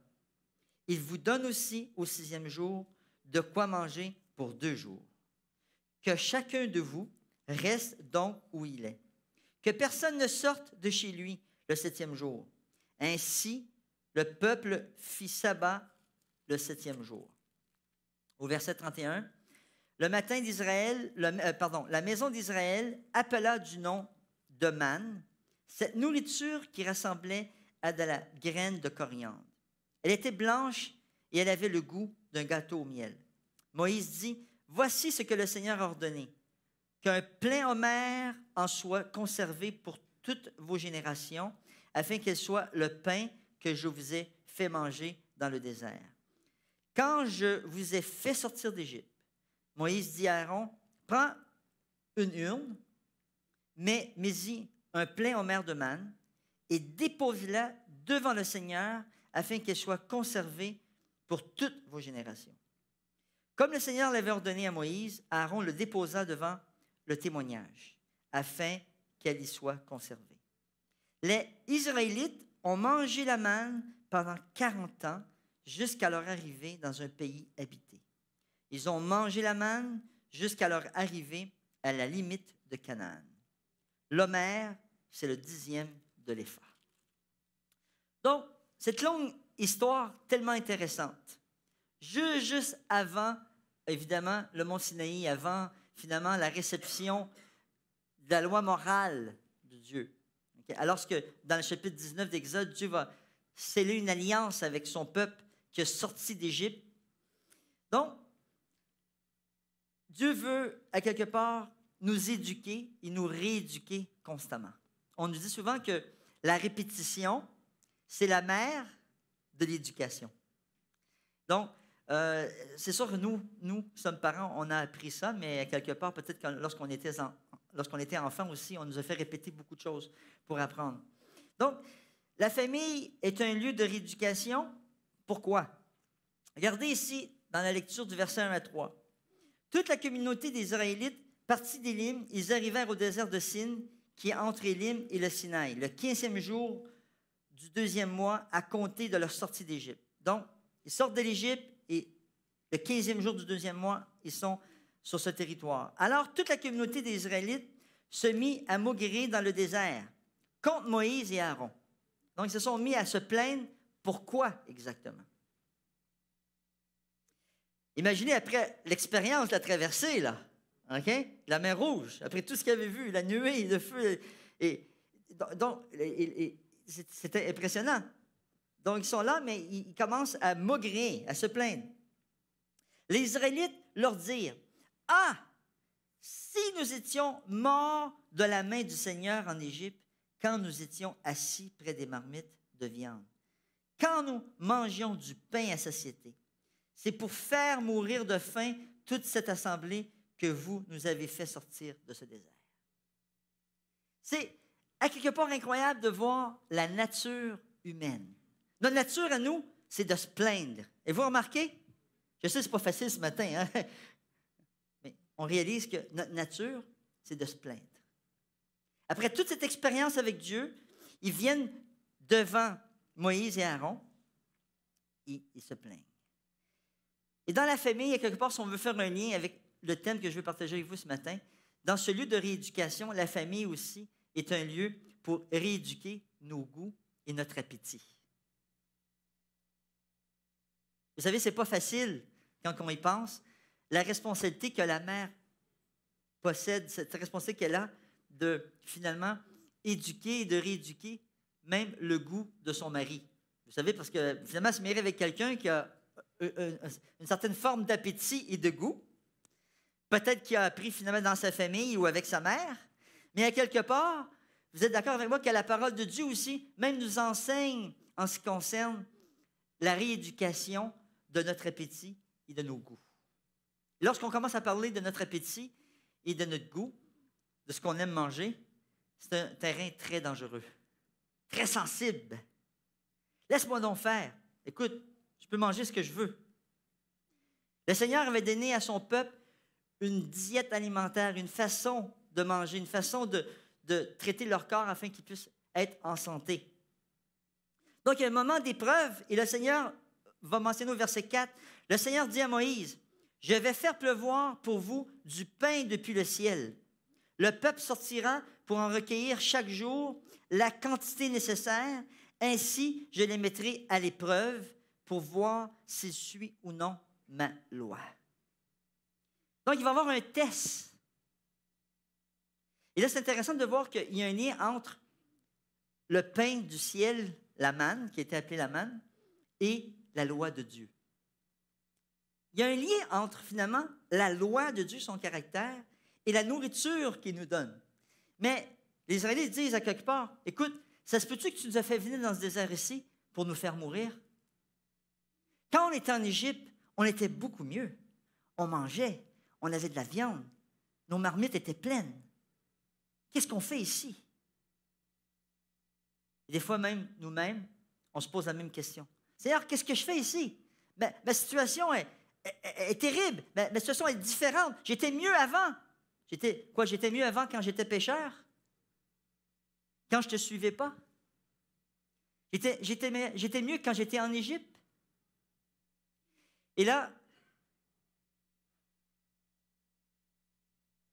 Il vous donne aussi au 6e jour de quoi manger pour 2 jours. Que chacun de vous reste donc où il est. Que personne ne sorte de chez lui le 7e jour. Ainsi, le peuple fit sabbat le 7e jour. » Au verset 31, la maison d'Israël appela du nom de manne cette nourriture qui ressemblait à de la graine de coriandre. Elle était blanche et elle avait le goût d'un gâteau au miel. Moïse dit, « Voici ce que le Seigneur a ordonné, qu'un plein homère en soit conservé pour toutes vos générations, afin qu'elle soit le pain que je vous ai fait manger dans le désert. Quand je vous ai fait sortir d'Égypte, Moïse dit à Aaron, prends une urne, mets-y un plein homère de manne et dépose-la devant le Seigneur afin qu'elle soit conservée pour toutes vos générations. Comme le Seigneur l'avait ordonné à Moïse, Aaron le déposa devant le témoignage afin qu'elle y soit conservée. Les Israélites ont mangé la manne pendant 40 ans jusqu'à leur arrivée dans un pays habité. Ils ont mangé la manne jusqu'à leur arrivée à la limite de Canaan. L'homère, c'est le 10e de l'épha. Donc, cette longue histoire tellement intéressante. Juste avant, évidemment, le mont Sinaï, avant, finalement, la réception de la loi morale de Dieu. Okay? Alors que dans le chapitre 19 d'Exode, Dieu va sceller une alliance avec son peuple qui est sorti d'Égypte. Donc, Dieu veut, à quelque part, nous éduquer et nous rééduquer constamment. On nous dit souvent que la répétition, c'est la mère de l'éducation. Donc, c'est sûr que nous sommes parents, on a appris ça, mais quelque part, peut-être que lorsqu'on était enfant aussi, on nous a fait répéter beaucoup de choses pour apprendre. Donc, la famille est un lieu de rééducation. Pourquoi? Regardez ici, dans la lecture du verset 1 à 3. Toute la communauté des Israélites partit d'Élim, ils arrivèrent au désert de Sin, qui est entre Élim et le Sinaï, le 15e jour du 2e mois à compter de leur sortie d'Égypte. Donc, ils sortent de l'Égypte et le 15e jour du 2e mois, ils sont sur ce territoire. Alors, toute la communauté des Israélites se mit à maugréer dans le désert contre Moïse et Aaron. Donc, ils se sont mis à se plaindre. Pourquoi exactement? Imaginez après l'expérience de la traversée, là, OK? La mer Rouge, après tout ce qu'ils avaient vu, la nuée, le feu. C'était impressionnant. Donc, ils sont là, mais ils commencent à maugréer, à se plaindre. Les Israélites leur dirent, « Ah! Si nous étions morts de la main du Seigneur en Égypte, quand nous étions assis près des marmites de viande, quand nous mangions du pain à satiété, c'est pour faire mourir de faim toute cette assemblée que vous nous avez fait sortir de ce désert. » C'est à quelque part incroyable de voir la nature humaine. Notre nature à nous, c'est de se plaindre. Et vous remarquez? Je sais que ce n'est pas facile ce matin, hein? Mais on réalise que notre nature, c'est de se plaindre. Après toute cette expérience avec Dieu, ils viennent devant Moïse et Aaron et ils se plaignent. Et dans la famille, quelque part, si on veut faire un lien avec le thème que je veux partager avec vous ce matin, dans ce lieu de rééducation, la famille aussi est un lieu pour rééduquer nos goûts et notre appétit. Vous savez, ce n'est pas facile quand on y pense. La responsabilité que la mère possède, cette responsabilité qu'elle a de finalement éduquer et de rééduquer même le goût de son mari. Vous savez, parce que finalement, se marier avec quelqu'un qui a une certaine forme d'appétit et de goût, peut-être qu'il a appris finalement dans sa famille ou avec sa mère, mais à quelque part, vous êtes d'accord avec moi que la parole de Dieu aussi même nous enseigne en ce qui concerne la rééducation de notre appétit et de nos goûts. Lorsqu'on commence à parler de notre appétit et de notre goût, de ce qu'on aime manger, c'est un terrain très dangereux, très sensible. Laisse-moi donc faire. Écoute, je peux manger ce que je veux. Le Seigneur avait donné à son peuple une diète alimentaire, une façon de manger, une façon de traiter leur corps afin qu'ils puissent être en santé. Donc, il y a un moment d'épreuve et le Seigneur va mentionner au verset 4, le Seigneur dit à Moïse, « Je vais faire pleuvoir pour vous du pain depuis le ciel. Le peuple sortira pour en recueillir chaque jour la quantité nécessaire. Ainsi, je les mettrai à l'épreuve pour voir s'ils suivent ou non ma loi. » Donc, il va y avoir un test. Et là, c'est intéressant de voir qu'il y a un lien entre le pain du ciel, la manne, qui était appelée la manne, et la loi de Dieu. Il y a un lien entre, finalement, la loi de Dieu, son caractère, et la nourriture qu'il nous donne. Mais les Israélites disent à quelque part, « Écoute, ça se peut-tu que tu nous as fait venir dans ce désert ici pour nous faire mourir? » Quand on était en Égypte, on était beaucoup mieux. On mangeait, on avait de la viande, nos marmites étaient pleines. Qu'est-ce qu'on fait ici? Et des fois même, nous-mêmes, on se pose la même question. Seigneur, qu'est-ce que je fais ici? Ma situation est terrible, ma situation est différente. J'étais mieux avant. J'étais mieux avant quand j'étais pécheur? Quand je ne te suivais pas? J'étais mieux quand j'étais en Égypte? Et là,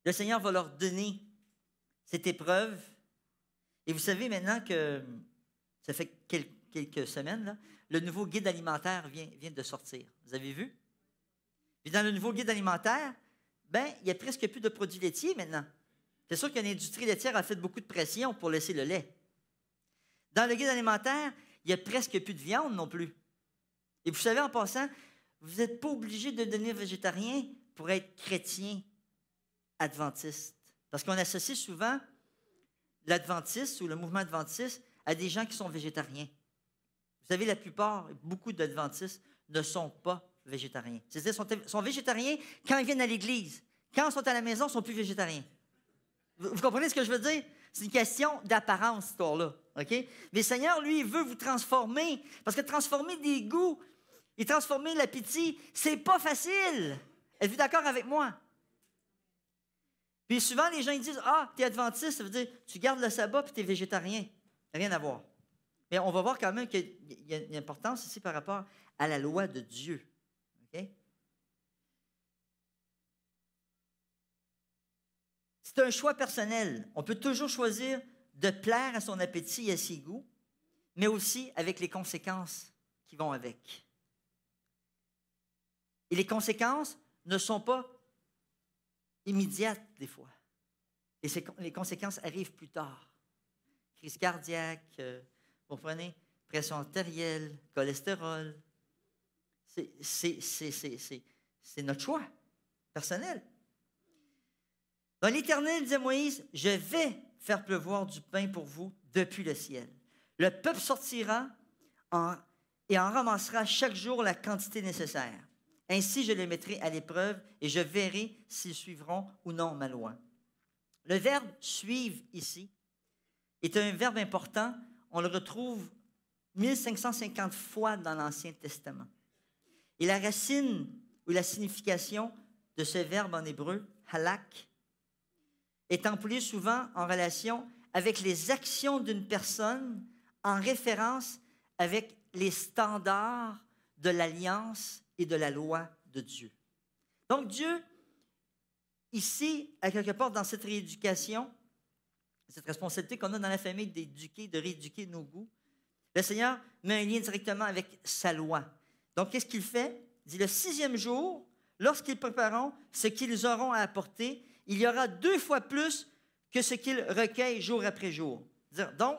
le Seigneur va leur donner cette épreuve. Et vous savez maintenant que ça fait quelques semaines, là, le nouveau guide alimentaire vient de sortir. Vous avez vu? Puis dans le nouveau guide alimentaire, il n'y a presque plus de produits laitiers maintenant. C'est sûr que l'industrie laitière a fait beaucoup de pression pour laisser le lait. Dans le guide alimentaire, il n'y a presque plus de viande non plus. Et vous savez, en passant, vous n'êtes pas obligé de devenir végétarien pour être chrétien adventiste. Parce qu'on associe souvent l'adventiste ou le mouvement adventiste à des gens qui sont végétariens. Vous savez, la plupart, beaucoup d'adventistes ne sont pas végétariens. C'est-à-dire sont végétariens quand ils viennent à l'église. Quand ils sont à la maison, ils ne sont plus végétariens. Vous comprenez ce que je veux dire? C'est une question d'apparence, cette histoire-là. OK? Mais le Seigneur, lui, il veut vous transformer. Parce que transformer des goûts et transformer l'appétit, c'est pas facile. Êtes-vous d'accord avec moi? Puis souvent, les gens ils disent « Ah, tu es adventiste, ça veut dire tu gardes le sabbat puis tu es végétarien. » Rien à voir. Mais on va voir quand même qu'il y a une importance ici par rapport à la loi de Dieu. OK? C'est un choix personnel. On peut toujours choisir de plaire à son appétit et à ses goûts, mais aussi avec les conséquences qui vont avec. Et les conséquences ne sont pas immédiates des fois. Et les conséquences arrivent plus tard. Crise cardiaque, vous comprenez? Pression artérielle, cholestérol. C'est notre choix personnel. Dans l'Éternel, disait Moïse, « Je vais faire pleuvoir du pain pour vous depuis le ciel. Le peuple sortira et en ramassera chaque jour la quantité nécessaire. Ainsi, je les mettrai à l'épreuve et je verrai s'ils suivront ou non ma loi. » Le verbe « suivre » ici est un verbe important. On le retrouve 1550 fois dans l'Ancien Testament. Et la racine ou la signification de ce verbe en hébreu, « halak », est employé souvent en relation avec les actions d'une personne en référence avec les standards de l'alliance et de la loi de Dieu. Donc Dieu, ici, à quelque part dans cette rééducation, cette responsabilité qu'on a dans la famille d'éduquer, de rééduquer nos goûts, le Seigneur met un lien directement avec sa loi. Donc qu'est-ce qu'il fait? Il dit, le 6e jour, lorsqu'ils prépareront ce qu'ils auront à apporter, il y aura 2 fois plus que ce qu'ils recueillent jour après jour. Donc,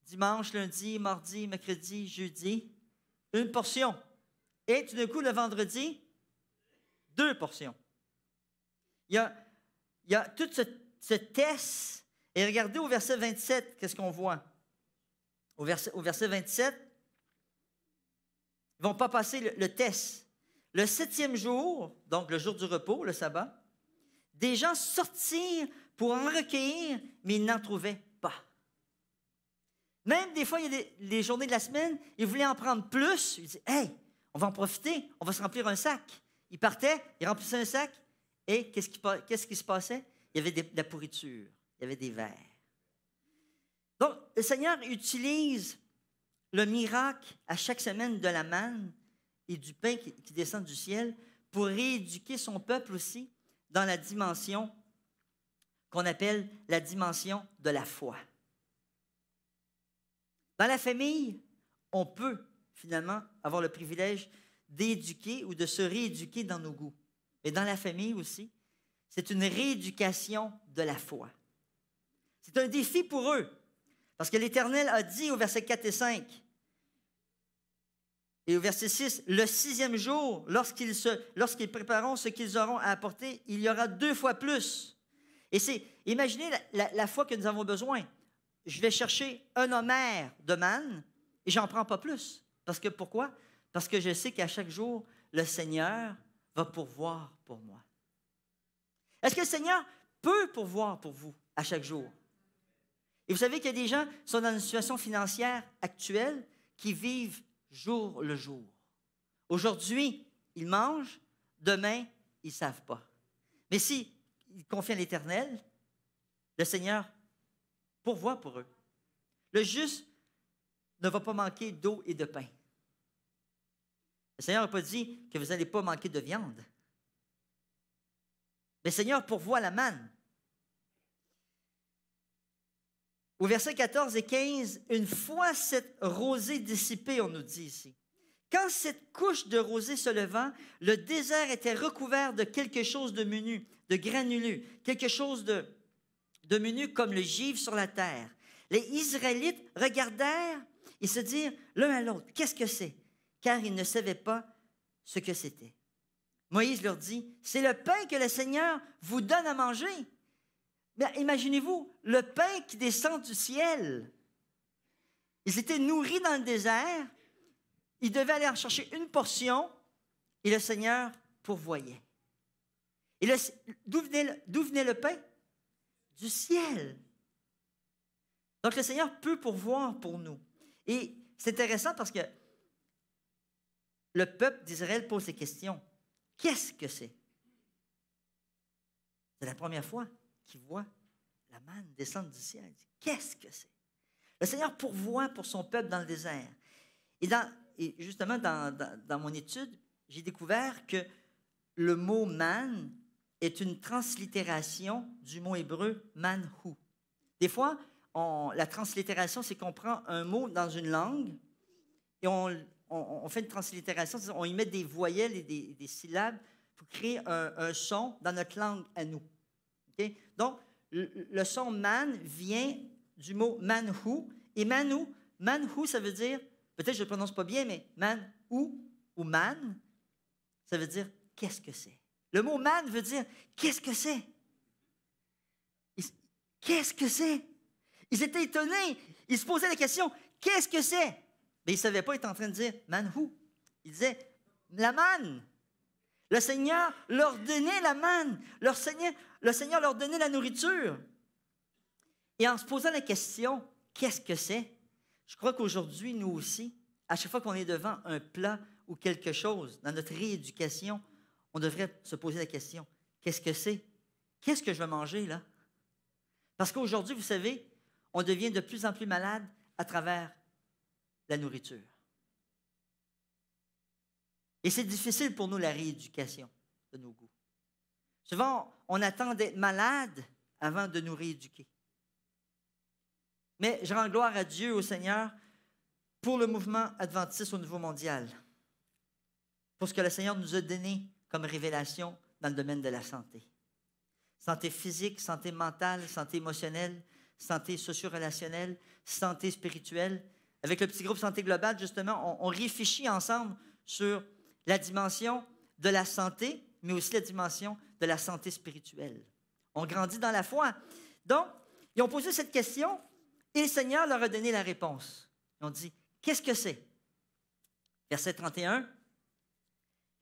dimanche, lundi, mardi, mercredi, jeudi, 1 portion. Et tout d'un coup, le vendredi, 2 portions. Il y a tout ce test. Et regardez au verset 27, qu'est-ce qu'on voit? Au verset 27, ils ne vont pas passer le test. Le 7e jour, donc le jour du repos, le sabbat, des gens sortirent pour en recueillir, mais ils n'en trouvaient pas. Même des fois, il y a les journées de la semaine, ils voulaient en prendre plus. Ils disaient, « Hey, on va en profiter, on va se remplir un sac. » Ils partaient, ils remplissaient un sac, et qu'est-ce qui se passait? Il y avait de la pourriture, il y avait des vers. Donc, le Seigneur utilise le miracle à chaque semaine de la manne et du pain qui descend du ciel pour rééduquer son peuple aussi dans la dimension qu'on appelle la dimension de la foi. Dans la famille, on peut finalement avoir le privilège d'éduquer ou de se rééduquer dans nos goûts. Mais dans la famille aussi, c'est une rééducation de la foi. C'est un défi pour eux, parce que l'Éternel a dit au verset 4 et 5, et au verset 6, le 6e jour, lorsqu'ils prépareront ce qu'ils auront à apporter, il y aura 2 fois plus. Et imaginez la foi que nous avons besoin. Je vais chercher un homère de manne et j'en prends pas plus. Pourquoi? Parce que je sais qu'à chaque jour, le Seigneur va pourvoir pour moi. Est-ce que le Seigneur peut pourvoir pour vous à chaque jour? Et vous savez qu'il y a des gens qui sont dans une situation financière actuelle qui vivent jour le jour. Aujourd'hui, ils mangent, demain, ils ne savent pas. Mais s'ils confient à l'Éternel, le Seigneur pourvoit pour eux. Le juste ne va pas manquer d'eau et de pain. Le Seigneur n'a pas dit que vous n'allez pas manquer de viande. Mais le Seigneur pourvoit la manne. Au verset 14 et 15, une fois cette rosée dissipée, on nous dit ici. Quand cette couche de rosée se levant, le désert était recouvert de quelque chose de menu, de granuleux, quelque chose de menu comme le givre sur la terre. Les Israélites regardèrent et se dirent l'un à l'autre, qu'est-ce que c'est? Car ils ne savaient pas ce que c'était. Moïse leur dit, c'est le pain que le Seigneur vous donne à manger. Mais imaginez-vous, le pain qui descend du ciel. Ils étaient nourris dans le désert. Ils devaient aller en chercher une portion et le Seigneur pourvoyait. Et d'où venait le pain? Du ciel. Donc le Seigneur peut pourvoir pour nous. Et c'est intéressant parce que le peuple d'Israël pose ces questions. Qu'est-ce que c'est? C'est la première fois qu'il voit la manne descendre du ciel. Qu'est-ce que c'est? Le Seigneur pourvoit pour son peuple dans le désert. Et justement, dans mon étude, j'ai découvert que le mot manne est une translittération du mot hébreu manhu. Des fois, la translittération, c'est qu'on prend un mot dans une langue et on fait une translittération, on y met des voyelles et des syllabes pour créer un son dans notre langue à nous. Okay? Donc, le son man vient du mot manhu. Et manhu, ça veut dire, peut-être je ne le prononce pas bien, mais manhu ou man, ça veut dire qu'est-ce que c'est. Le mot man veut dire qu'est-ce que c'est. Qu'est-ce que c'est? Ils étaient étonnés. Ils se posaient la question, qu'est-ce que c'est? Mais ils ne savaient pas, ils étaient en train de dire manhu. Ils disaient la manne. Le Seigneur leur donnait la manne. Le Seigneur leur donnait la nourriture. Et en se posant la question, qu'est-ce que c'est? Je crois qu'aujourd'hui, nous aussi, à chaque fois qu'on est devant un plat ou quelque chose, dans notre rééducation, on devrait se poser la question, qu'est-ce que c'est? Qu'est-ce que je vais manger, là? Parce qu'aujourd'hui, vous savez, on devient de plus en plus malade à travers la nourriture. Et c'est difficile pour nous, la rééducation de nos goûts. Souvent, on attend d'être malade avant de nous rééduquer. Mais je rends gloire à Dieu, au Seigneur, pour le mouvement adventiste au niveau mondial, pour ce que le Seigneur nous a donné comme révélation dans le domaine de la santé. Santé physique, santé mentale, santé émotionnelle, santé socio-relationnelle, santé spirituelle. Avec le petit groupe Santé Globale, justement, on réfléchit ensemble sur la dimension de la santé, mais aussi la dimension de la santé spirituelle. On grandit dans la foi. Donc, ils ont posé cette question et le Seigneur leur a donné la réponse. Ils ont dit, qu'est-ce que c'est? Verset 31.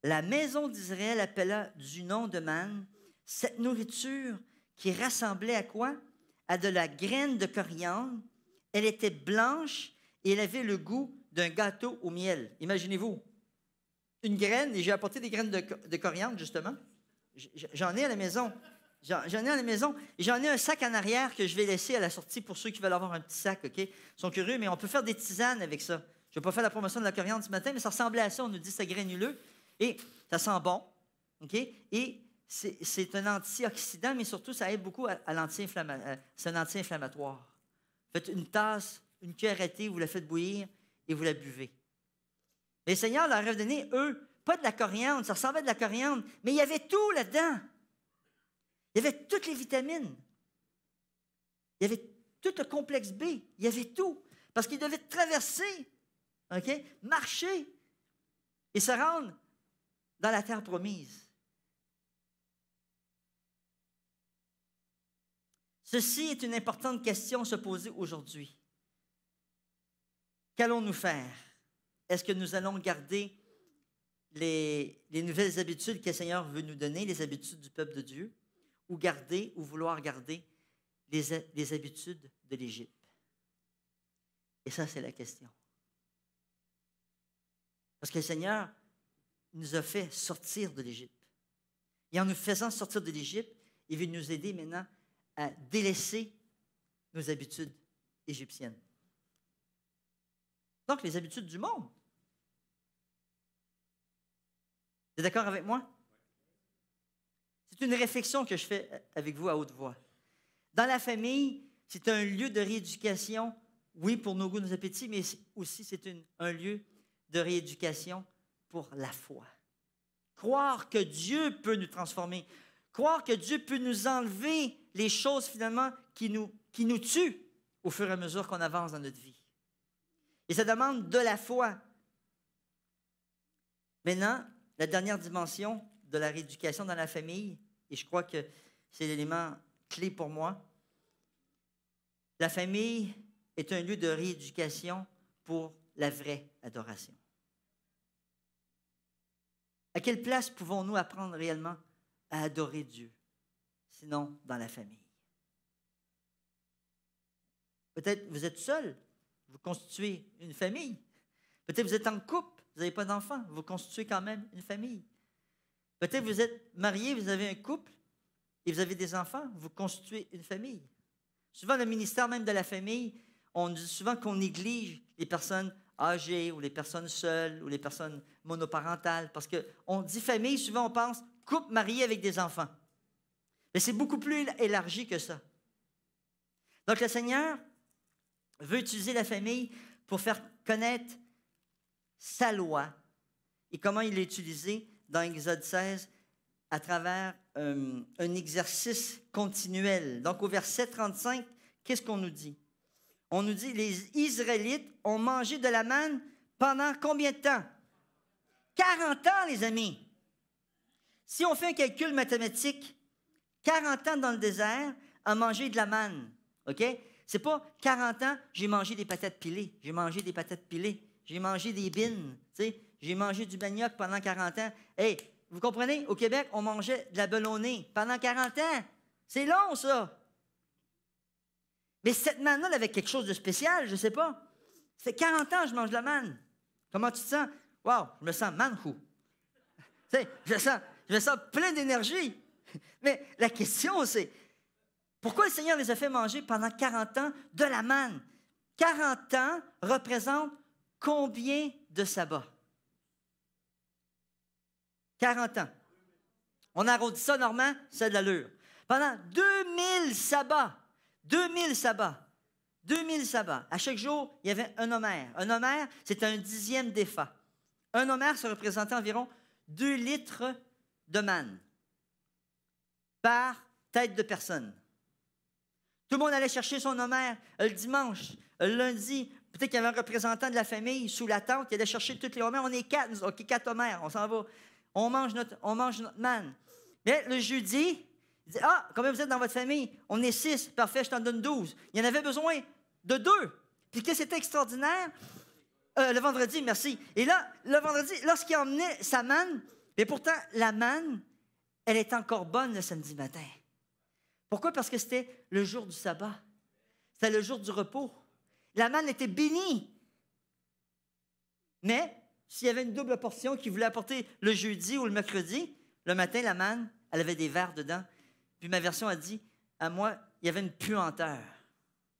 La maison d'Israël appela du nom de manne cette nourriture qui rassemblait à quoi? À de la graine de coriandre. Elle était blanche et elle avait le goût d'un gâteau au miel. Imaginez-vous, une graine, et j'ai apporté des graines de coriandre, justement. J'en ai à la maison. J'en ai à la maison. Et j'en ai un sac en arrière que je vais laisser à la sortie pour ceux qui veulent avoir un petit sac, OK? Ils sont curieux, mais on peut faire des tisanes avec ça. Je ne vais pas faire la promotion de la coriandre ce matin, mais ça ressemblait à ça. On nous dit que c'est granuleux. Et ça sent bon, OK? Et c'est un antioxydant, mais surtout, ça aide beaucoup à l'anti-inflammatoire. C'est un anti-inflammatoire. Faites une tasse, une cuillère à thé, vous la faites bouillir et vous la buvez. Et le Seigneur leur a donné, eux, pas de la coriandre, ça ressemblait à de la coriandre, mais il y avait tout là-dedans. Il y avait toutes les vitamines. Il y avait tout le complexe B. Il y avait tout. Parce qu'ils devaient traverser, OK, marcher et se rendre dans la terre promise. Ceci est une importante question à se poser aujourd'hui. Qu'allons-nous faire? Est-ce que nous allons garder les nouvelles habitudes que le Seigneur veut nous donner, les habitudes du peuple de Dieu, ou vouloir garder les habitudes de l'Égypte? Et ça, c'est la question. Parce que le Seigneur nous a fait sortir de l'Égypte. Et en nous faisant sortir de l'Égypte, il veut nous aider maintenant à délaisser nos habitudes égyptiennes. Donc, les habitudes du monde. Vous êtes d'accord avec moi? C'est une réflexion que je fais avec vous à haute voix. Dans la famille, c'est un lieu de rééducation, oui, pour nos goûts, nos appétits, mais aussi c'est un lieu de rééducation pour la foi. Croire que Dieu peut nous transformer, croire que Dieu peut nous enlever les choses finalement qui nous tuent au fur et à mesure qu'on avance dans notre vie. Et ça demande de la foi. Maintenant, la dernière dimension de la rééducation dans la famille, et je crois que c'est l'élément clé pour moi, la famille est un lieu de rééducation pour la vraie adoration. À quelle place pouvons-nous apprendre réellement à adorer Dieu, sinon dans la famille? Peut-être vous êtes seul, vous constituez une famille. Peut-être vous êtes en couple, vous n'avez pas d'enfants, vous constituez quand même une famille. Peut-être vous êtes marié, vous avez un couple et vous avez des enfants, vous constituez une famille. Souvent, le ministère même de la famille, on dit souvent qu'on néglige les personnes âgées ou les personnes seules ou les personnes monoparentales parce qu'on dit famille, souvent on pense couple marié avec des enfants. Mais c'est beaucoup plus élargi que ça. Donc, le Seigneur veut utiliser la famille pour faire connaître sa loi et comment il l'a utilisé dans Exode 16 à travers un exercice continuel. Donc, au verset 35, qu'est-ce qu'on nous dit? On nous dit, les Israélites ont mangé de la manne pendant combien de temps? 40 ans, les amis. Si on fait un calcul mathématique, 40 ans dans le désert à manger de la manne, OK? C'est pas 40 ans, j'ai mangé des patates pilées, j'ai mangé des patates pilées, j'ai mangé des bines, tu sais, j'ai mangé du manioc pendant 40 ans. Hey, vous comprenez? Au Québec, on mangeait de la belownée pendant 40 ans. C'est long, ça. Mais cette manne-là, elle avait quelque chose de spécial, je ne sais pas. Ça fait 40 ans que je mange de la manne. Comment tu te sens? Wow, je me sens manhou. Tu sais, je me sens plein d'énergie. Mais la question, c'est, pourquoi le Seigneur les a fait manger pendant 40 ans de la manne? 40 ans représentent combien de sabbats? 40 ans. On arrondit ça, Normand, c'est de l'allure. Pendant 2000 sabbats. 2000 sabbats. 2000 sabbats. À chaque jour, il y avait un homère. Un homère, c'est un dixième d'épha. Un homère, ça représentait environ 2 litres de manne par tête de personne. Tout le monde allait chercher son homère le dimanche, le lundi. Peut-être qu'il y avait un représentant de la famille sous la tente qui allait chercher toutes les homères. On est 4, OK, 4 homères, on s'en va. On mange notre manne. Mais le jeudi, il dit, ah, combien vous êtes dans votre famille? On est 6, parfait, je t'en donne 12. Il y en avait besoin de 2. Puis que c'était extraordinaire, le vendredi, merci. Et là, le vendredi, lorsqu'il emmenait sa manne, mais pourtant, la manne, elle est encore bonne le samedi matin. Pourquoi? Parce que c'était le jour du sabbat. C'était le jour du repos. La manne était bénie. Mais, s'il y avait une double portion qu'il voulait apporter le jeudi ou le mercredi, le matin, la manne, elle avait des vers dedans. Puis ma version a dit, à moi, il y avait une puanteur.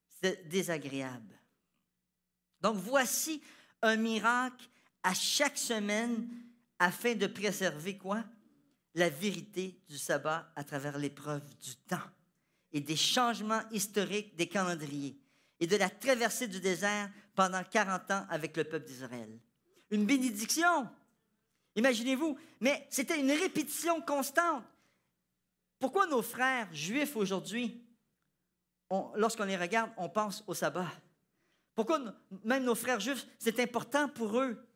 C'était désagréable. Donc, voici un miracle à chaque semaine afin de préserver quoi? La vérité du sabbat à travers l'épreuve du temps et des changements historiques des calendriers et de la traversée du désert pendant 40 ans avec le peuple d'Israël. Une bénédiction, imaginez-vous, mais c'était une répétition constante. Pourquoi nos frères juifs aujourd'hui, lorsqu'on les regarde, on pense au sabbat? Pourquoi même nos frères juifs, c'est important pour eux,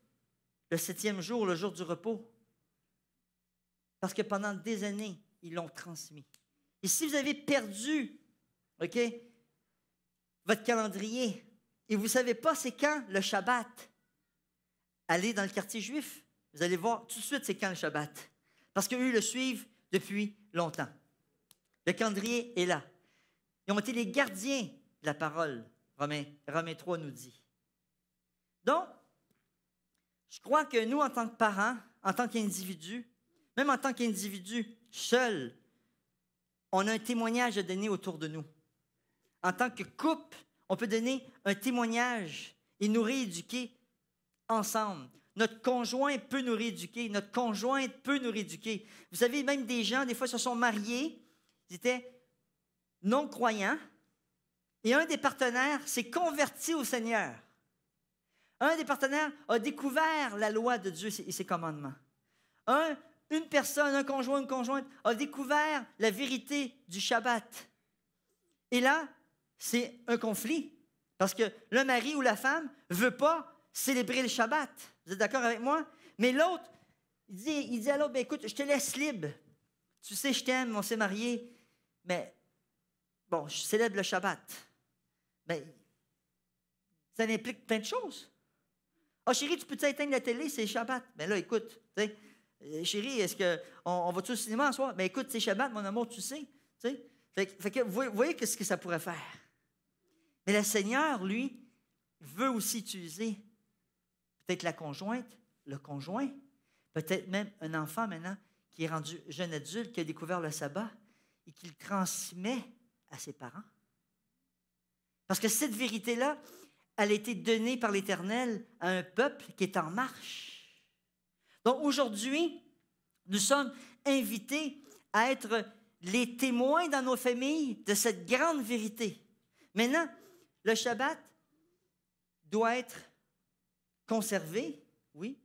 le 7e jour, le jour du repos? Parce que pendant des années, ils l'ont transmis. Et si vous avez perdu, OK, votre calendrier, et vous ne savez pas c'est quand le Shabbat, allez dans le quartier juif, vous allez voir tout de suite c'est quand le Shabbat. Parce qu'eux le suivent depuis longtemps. Le calendrier est là. Ils ont été les gardiens de la parole, Romains 3 nous dit. Donc, je crois que nous, en tant que parents, en tant qu'individus, même en tant qu'individus seuls, on a un témoignage à donner autour de nous. En tant que couple, on peut donner un témoignage et nous rééduquer ensemble. Notre conjoint peut nous rééduquer, notre conjointe peut nous rééduquer. Vous savez, même des gens, des fois, se sont mariés, ils étaient non-croyants, Et un des partenaires s'est converti au Seigneur. Un des partenaires a découvert la loi de Dieu et ses commandements. Une personne, un conjoint, une conjointe, a découvert la vérité du Shabbat. Et là, c'est un conflit. Parce que le mari ou la femme ne veut pas célébrer le Shabbat. Vous êtes d'accord avec moi? Mais l'autre, il dit à l'autre, ben, écoute, je te laisse libre. Tu sais, je t'aime, on s'est mariés, mais bon, je célèbre le Shabbat. Ben, ça implique plein de choses. Ah, chérie, tu peux-tu éteindre la télé, c'est Shabbat? Ben là, écoute, tu sais, chérie, est-ce qu'on va-tu au cinéma ce soir? Ben écoute, c'est Shabbat, mon amour, tu sais. Fait que vous voyez ce que ça pourrait faire. Mais le Seigneur, lui, veut aussi utiliser peut-être la conjointe, le conjoint, peut-être même un enfant maintenant qui est rendu jeune adulte, qui a découvert le sabbat et qui le transmet à ses parents. Parce que cette vérité-là, elle a été donnée par l'Éternel à un peuple qui est en marche. Donc aujourd'hui, nous sommes invités à être les témoins dans nos familles de cette grande vérité. Maintenant, le Shabbat doit être conservé, oui,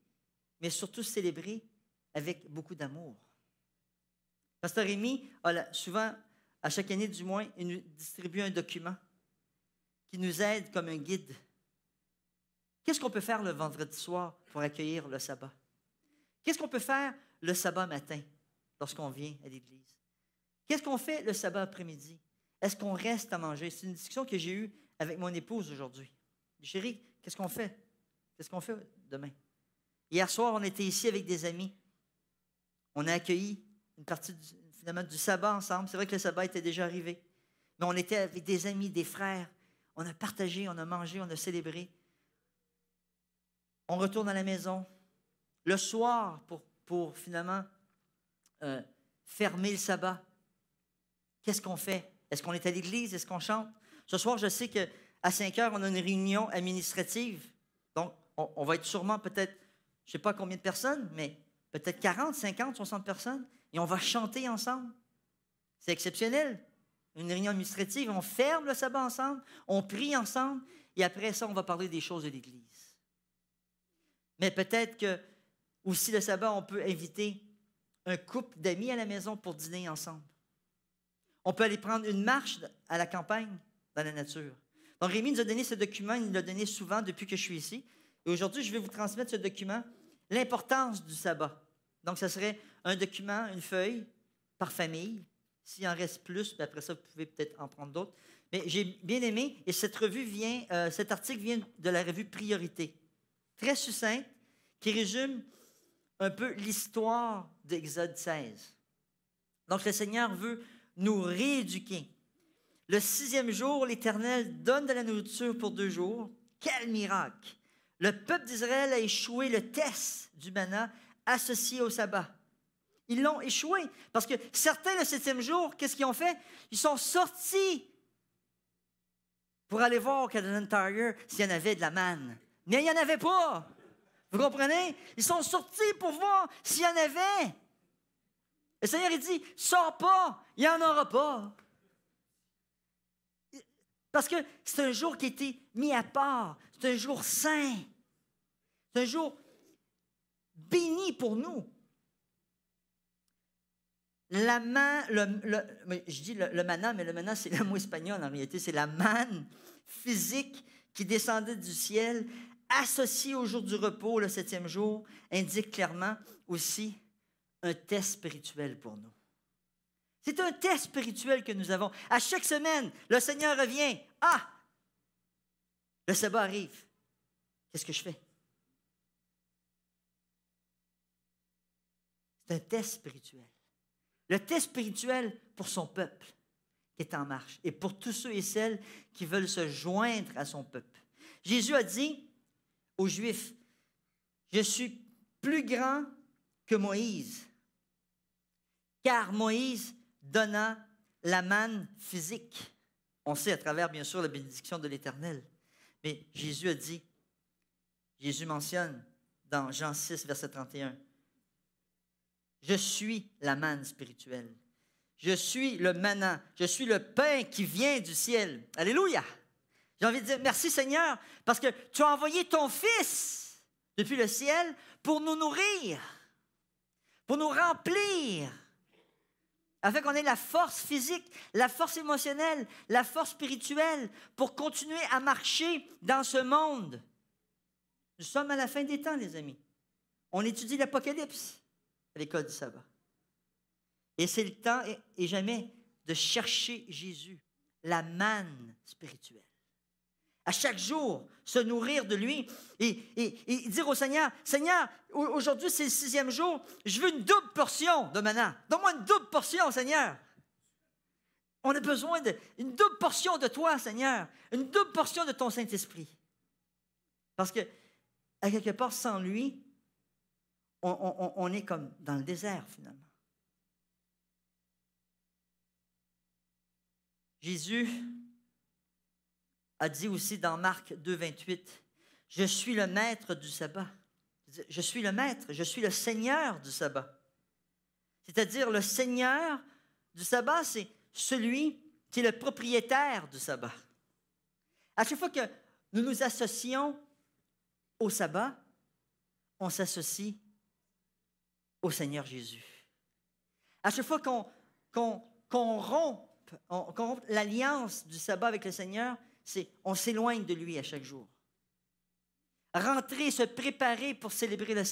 mais surtout célébré avec beaucoup d'amour. Pasteur Rémi a souvent, à chaque année du moins, il nous distribue un document qui nous aide comme un guide. Qu'est-ce qu'on peut faire le vendredi soir pour accueillir le sabbat? Qu'est-ce qu'on peut faire le sabbat matin lorsqu'on vient à l'église? Qu'est-ce qu'on fait le sabbat après-midi? Est-ce qu'on reste à manger? C'est une discussion que j'ai eue avec mon épouse aujourd'hui. Chérie, qu'est-ce qu'on fait? Qu'est-ce qu'on fait demain? Hier soir, on était ici avec des amis. On a accueilli une partie finalement du sabbat ensemble. C'est vrai que le sabbat était déjà arrivé. Mais on était avec des amis, des frères. On a partagé, on a mangé, on a célébré. On retourne à la maison. Le soir, pour finalement fermer le sabbat, qu'est-ce qu'on fait? Est-ce qu'on est à l'église? Est-ce qu'on chante? Ce soir, je sais qu'à 5 heures, on a une réunion administrative. Donc, on va être sûrement peut-être, je ne sais pas combien de personnes, mais peut-être 40, 50, 60 personnes. Et on va chanter ensemble. C'est exceptionnel. Une réunion administrative, on ferme le sabbat ensemble, on prie ensemble, et après ça, on va parler des choses de l'Église. Mais peut-être que aussi le sabbat, on peut inviter un couple d'amis à la maison pour dîner ensemble. On peut aller prendre une marche à la campagne, dans la nature. Donc, Rémi nous a donné ce document, il nous l'a donné souvent depuis que je suis ici. Et aujourd'hui, je vais vous transmettre ce document, l'importance du sabbat. Donc, ce serait un document, une feuille, par famille. S'il en reste plus, puis après ça, vous pouvez peut-être en prendre d'autres. Mais j'ai bien aimé, et cet article vient de la revue Priorité. Très succinct, qui résume un peu l'histoire d'Exode 16. Donc, le Seigneur veut nous rééduquer. Le 6e jour, l'Éternel donne de la nourriture pour 2 jours. Quel miracle! Le peuple d'Israël a échoué le test du manna associé au sabbat. Ils l'ont échoué parce que certains, le 7e jour, qu'est-ce qu'ils ont fait? Ils sont sortis pour aller voir au Canadian Tire s'il y en avait de la manne. Mais il n'y en avait pas. Vous comprenez? Ils sont sortis pour voir s'il y en avait. Le Seigneur, il dit, sors pas, il n'y en aura pas. Parce que c'est un jour qui a été mis à part. C'est un jour saint. C'est un jour béni pour nous. Je dis le manna, mais le manna, c'est le mot espagnol en réalité. C'est la manne physique qui descendait du ciel, associée au jour du repos, le 7e jour, indique clairement aussi un test spirituel pour nous. C'est un test spirituel que nous avons. À chaque semaine, le Seigneur revient. Ah! Le sabbat arrive. Qu'est-ce que je fais? C'est un test spirituel. Le test spirituel pour son peuple qui est en marche et pour tous ceux et celles qui veulent se joindre à son peuple. Jésus a dit aux Juifs, « Je suis plus grand que Moïse, car Moïse donna la manne physique. » On sait à travers, bien sûr, la bénédiction de l'Éternel. Mais Jésus a dit, Jésus mentionne dans Jean 6, verset 31, « Je suis la manne spirituelle. Je suis le manna. Je suis le pain qui vient du ciel. Alléluia. J'ai envie de dire merci Seigneur parce que tu as envoyé ton Fils depuis le ciel pour nous nourrir, pour nous remplir, afin qu'on ait la force physique, la force émotionnelle, la force spirituelle pour continuer à marcher dans ce monde. Nous sommes à la fin des temps, les amis. On étudie l'Apocalypse à l'école du sabbat. Et c'est le temps et jamais de chercher Jésus, la manne spirituelle. À chaque jour, se nourrir de lui et dire au Seigneur, Seigneur, aujourd'hui c'est le 6e jour, je veux une double portion de manna. Donne-moi une double portion, Seigneur. On a besoin d'une double portion de toi, Seigneur, une double portion de ton Saint-Esprit. Parce que, à quelque part, sans lui, on est comme dans le désert, finalement. Jésus a dit aussi dans Marc 2, 28, « Je suis le maître du sabbat. » Je suis le maître, je suis le Seigneur du sabbat. C'est-à-dire, le Seigneur du sabbat, c'est celui qui est le propriétaire du sabbat. À chaque fois que nous nous associons au sabbat, on s'associe au Seigneur Jésus. À chaque fois qu'on rompt l'alliance du sabbat avec le Seigneur, on s'éloigne de lui à chaque jour. Rentrer, se préparer pour célébrer le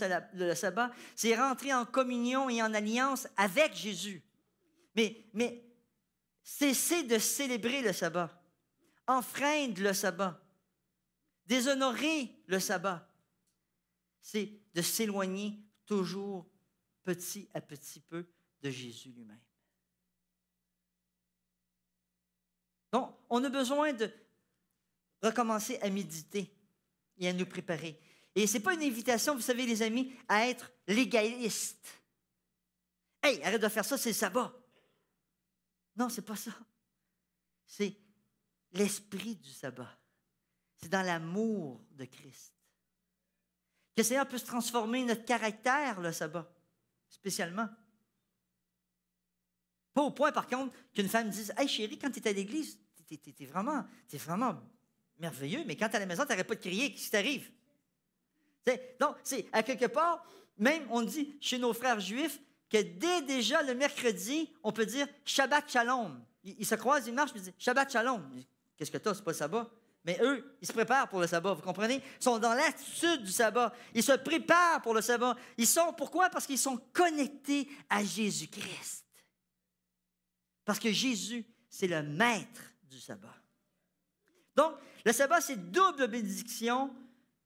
sabbat, c'est rentrer en communion et en alliance avec Jésus. Mais cesser de célébrer le sabbat, enfreindre le sabbat, déshonorer le sabbat, c'est de s'éloigner toujours petit à petit peu de Jésus lui-même. Donc, on a besoin de recommencer à méditer et à nous préparer. Et ce n'est pas une invitation, vous savez, les amis, à être légaliste. « Hey, arrête de faire ça, c'est le sabbat. » Non, ce n'est pas ça. C'est l'esprit du sabbat. C'est dans l'amour de Christ. Que le Seigneur puisse transformer notre caractère, le sabbat, spécialement. Pas au point, par contre, qu'une femme dise « Hey, chérie, quand tu es à l'église, t'es vraiment merveilleux, mais quand tu es à la maison, tu n'arrêtes pas de crier. Qu'est-ce qui t'arrive? » Donc, c'est à quelque part, même on dit chez nos frères juifs que dès déjà le mercredi, on peut dire Shabbat Shalom. Ils se croisent, ils marchent, ils disent Shabbat Shalom. Qu'est-ce que t'as? C'est pas le sabbat. Mais eux, ils se préparent pour le sabbat, vous comprenez? Ils sont dans l'attitude du sabbat. Ils se préparent pour le sabbat. Pourquoi? Parce qu'ils sont connectés à Jésus-Christ. Parce que Jésus, c'est le maître du sabbat. Donc, le sabbat, c'est double bénédiction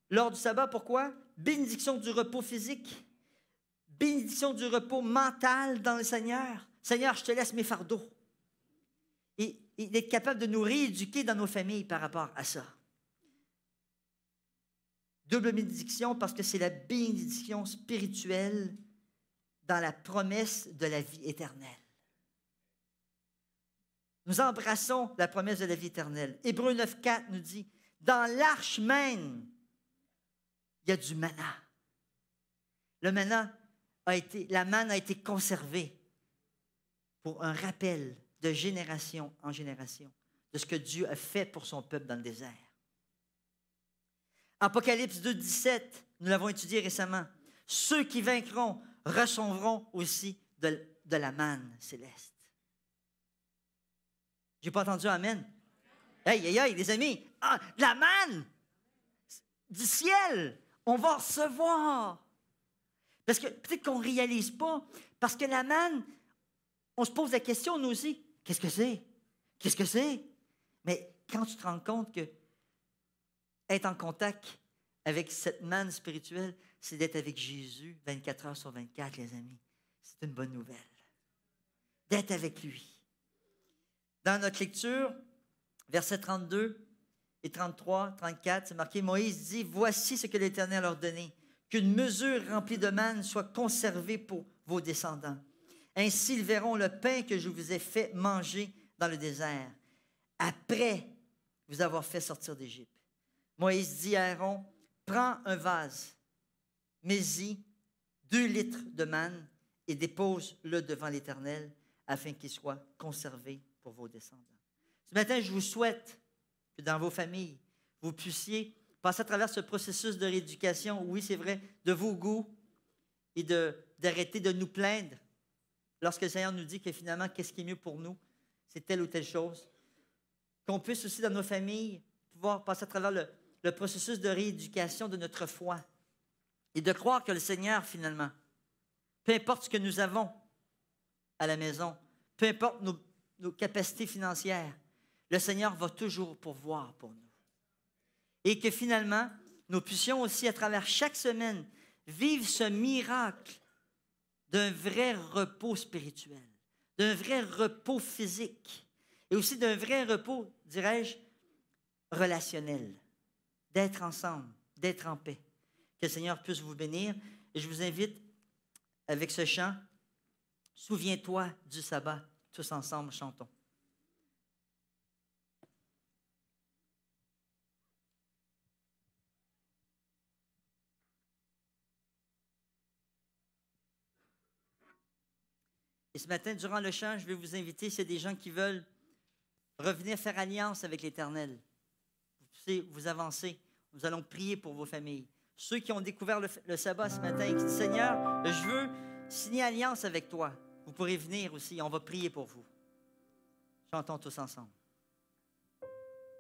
lors du sabbat. Pourquoi? Bénédiction du repos physique, bénédiction du repos mental dans le Seigneur. Seigneur, je te laisse mes fardeaux. Et d'être capable de nous rééduquer dans nos familles par rapport à ça. Double bénédiction parce que c'est la bénédiction spirituelle dans la promesse de la vie éternelle. Nous embrassons la promesse de la vie éternelle. Hébreux 9,4 nous dit, dans l'arche même, il y a du manna. La manne a été conservée pour un rappel de génération en génération de ce que Dieu a fait pour son peuple dans le désert. Apocalypse 2,17, nous l'avons étudié récemment. Ceux qui vaincront recevront aussi de la manne céleste. J'ai pas entendu amen. Hey, les amis, de la manne du ciel, on va recevoir. Parce que peut-être qu'on ne réalise pas, parce que la manne, on se pose la question, nous aussi, qu'est-ce que c'est? Qu'est-ce que c'est? Mais quand tu te rends compte que être en contact avec cette manne spirituelle, c'est d'être avec Jésus 24 heures sur 24, les amis. C'est une bonne nouvelle. D'être avec lui. Dans notre lecture, versets 32 et 33, 34, c'est marqué, Moïse dit, « Voici ce que l'Éternel a ordonné, qu'une mesure remplie de manne soit conservée pour vos descendants. Ainsi, ils verront le pain que je vous ai fait manger dans le désert, après vous avoir fait sortir d'Égypte. » Moïse dit à Aaron, « Prends un vase, mets-y 2 litres de manne et dépose-le devant l'Éternel afin qu'il soit conservé pour vos descendants. Ce matin, je vous souhaite que dans vos familles, vous puissiez passer à travers ce processus de rééducation, oui, c'est vrai, de vos goûts et d'arrêter de nous plaindre lorsque le Seigneur nous dit que finalement, qu'est-ce qui est mieux pour nous, c'est telle ou telle chose. Qu'on puisse aussi dans nos familles pouvoir passer à travers le processus de rééducation de notre foi et de croire que le Seigneur, finalement, peu importe ce que nous avons à la maison, peu importe nos capacités financières, le Seigneur va toujours pourvoir pour nous. Et que finalement, nous puissions aussi, à travers chaque semaine, vivre ce miracle d'un vrai repos spirituel, d'un vrai repos physique et aussi d'un vrai repos, dirais-je, relationnel, d'être ensemble, d'être en paix. Que le Seigneur puisse vous bénir. Et je vous invite avec ce chant, « Souviens-toi du sabbat ». Tous ensemble, chantons. Et ce matin, durant le chant, je vais vous inviter, s'il y a des gens qui veulent revenir faire alliance avec l'Éternel, vous puissiez vous avancer. Nous allons prier pour vos familles. Ceux qui ont découvert le sabbat ce matin et qui disent, Seigneur, je veux signer alliance avec toi. Vous pourrez venir aussi, on va prier pour vous. Chantons tous ensemble.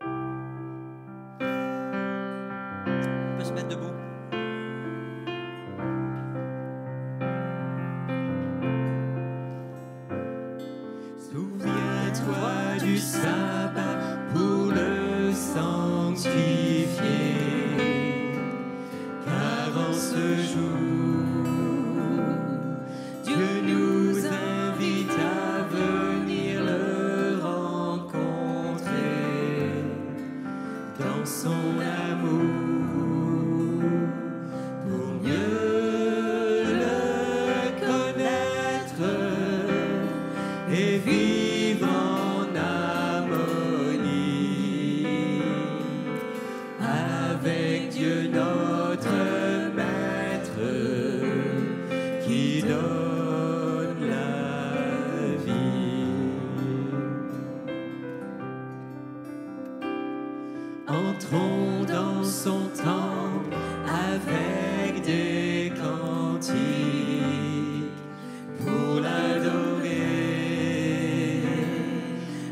On peut se mettre debout. Souviens-toi du sabbat pour le sanctifier, car en ce jour, Dieu nous invite à venir le rencontrer dans son amour pour mieux le connaître et vivre en harmonie avec Dieu notre Maître qui donne la vie. Entrons dans son temple avec des cantiques pour l'adorer.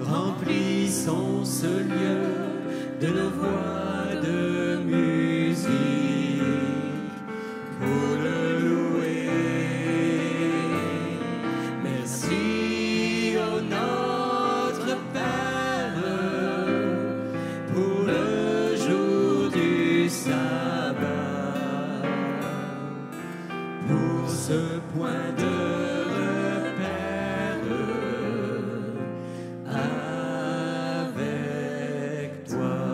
Remplissons ce lieu de nos voix de musique pour le louer. Merci au notre Père pour le jour du sabbat, pour ce point de repère avec toi.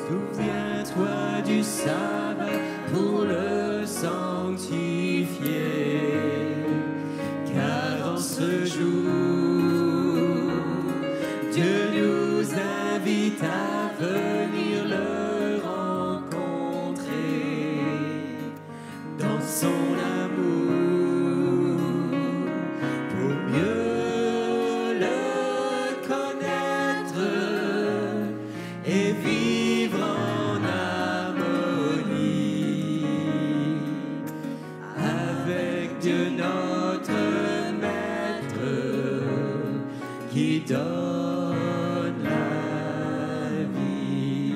Souviens-toi du sabbat pour le sanctifier, car en ce jour, Dieu nous invite à venir le rencontrer dans son amour pour mieux le connaître et vivre en harmonie avec Dieu notre Maître qui donne la vie.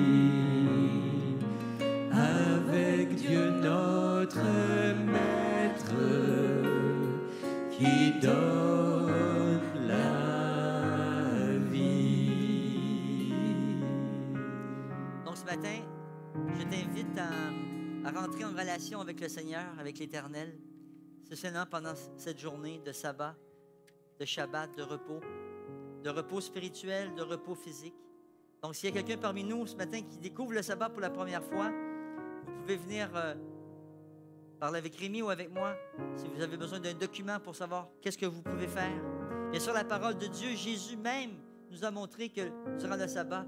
Avec Dieu notre Maître qui donne la vie. Donc ce matin, je t'invite à rentrer en relation avec le Seigneur, avec l'Éternel, spécialement pendant cette journée de sabbat, de Shabbat, de repos spirituel, de repos physique. Donc s'il y a quelqu'un parmi nous ce matin qui découvre le sabbat pour la première fois, vous pouvez venir parler avec Rémi ou avec moi si vous avez besoin d'un document pour savoir qu'est-ce que vous pouvez faire. Bien sûr, la parole de Dieu, Jésus même nous a montré que durant le sabbat,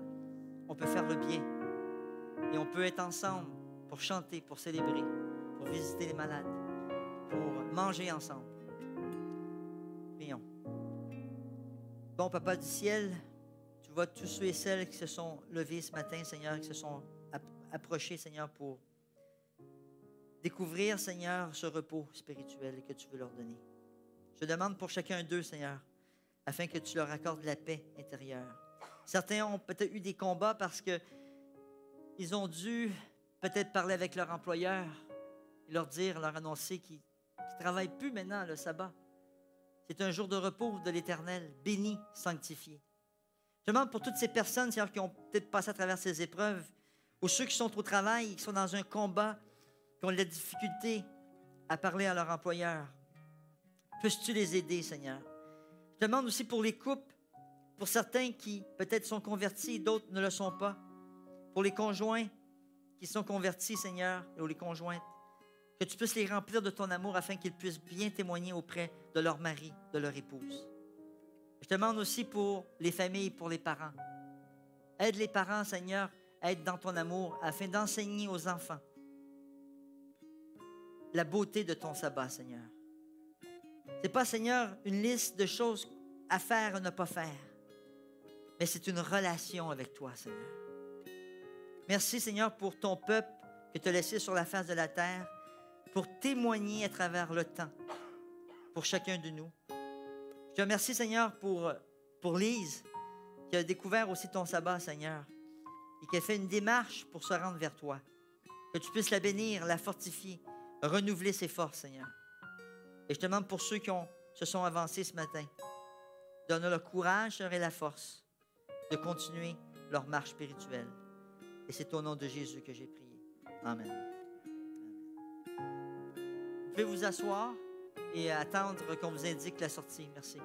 on peut faire le bien. Et on peut être ensemble pour chanter, pour célébrer, pour visiter les malades, pour manger ensemble. Bon, Papa du ciel, tu vois tous ceux et celles qui se sont levés ce matin, Seigneur, qui se sont approchés, Seigneur, pour découvrir, Seigneur, ce repos spirituel que tu veux leur donner. Je demande pour chacun d'eux, Seigneur, afin que tu leur accordes la paix intérieure. Certains ont peut-être eu des combats parce qu'ils ont dû peut-être parler avec leur employeur et leur dire, leur annoncer qu'ils ne travaillent plus maintenant le sabbat. C'est un jour de repos de l'Éternel, béni, sanctifié. Je demande pour toutes ces personnes, Seigneur, qui ont peut-être passé à travers ces épreuves, ou ceux qui sont au travail, qui sont dans un combat, qui ont de la difficulté à parler à leur employeur. Puisses-tu les aider, Seigneur? Je demande aussi pour les couples, pour certains qui peut-être sont convertis, d'autres ne le sont pas. Pour les conjoints qui sont convertis, Seigneur, et les conjointes, que tu puisses les remplir de ton amour afin qu'ils puissent bien témoigner auprès de leur mari, de leur épouse. Je te demande aussi pour les familles, pour les parents. Aide les parents, Seigneur, à être dans ton amour afin d'enseigner aux enfants la beauté de ton sabbat, Seigneur. Ce n'est pas, Seigneur, une liste de choses à faire ou ne pas faire, mais c'est une relation avec toi, Seigneur. Merci, Seigneur, pour ton peuple que tu as laissé sur la face de la terre, pour témoigner à travers le temps, pour chacun de nous. Je te remercie, Seigneur, pour Lise, qui a découvert aussi ton sabbat, Seigneur, et qui a fait une démarche pour se rendre vers toi. Que tu puisses la bénir, la fortifier, renouveler ses forces, Seigneur. Et je te demande pour ceux qui se sont avancés ce matin, donne-leur le courage, Seigneur, et la force de continuer leur marche spirituelle. Et c'est au nom de Jésus que j'ai prié. Amen. Vous pouvez vous asseoir et attendre qu'on vous indique la sortie. Merci.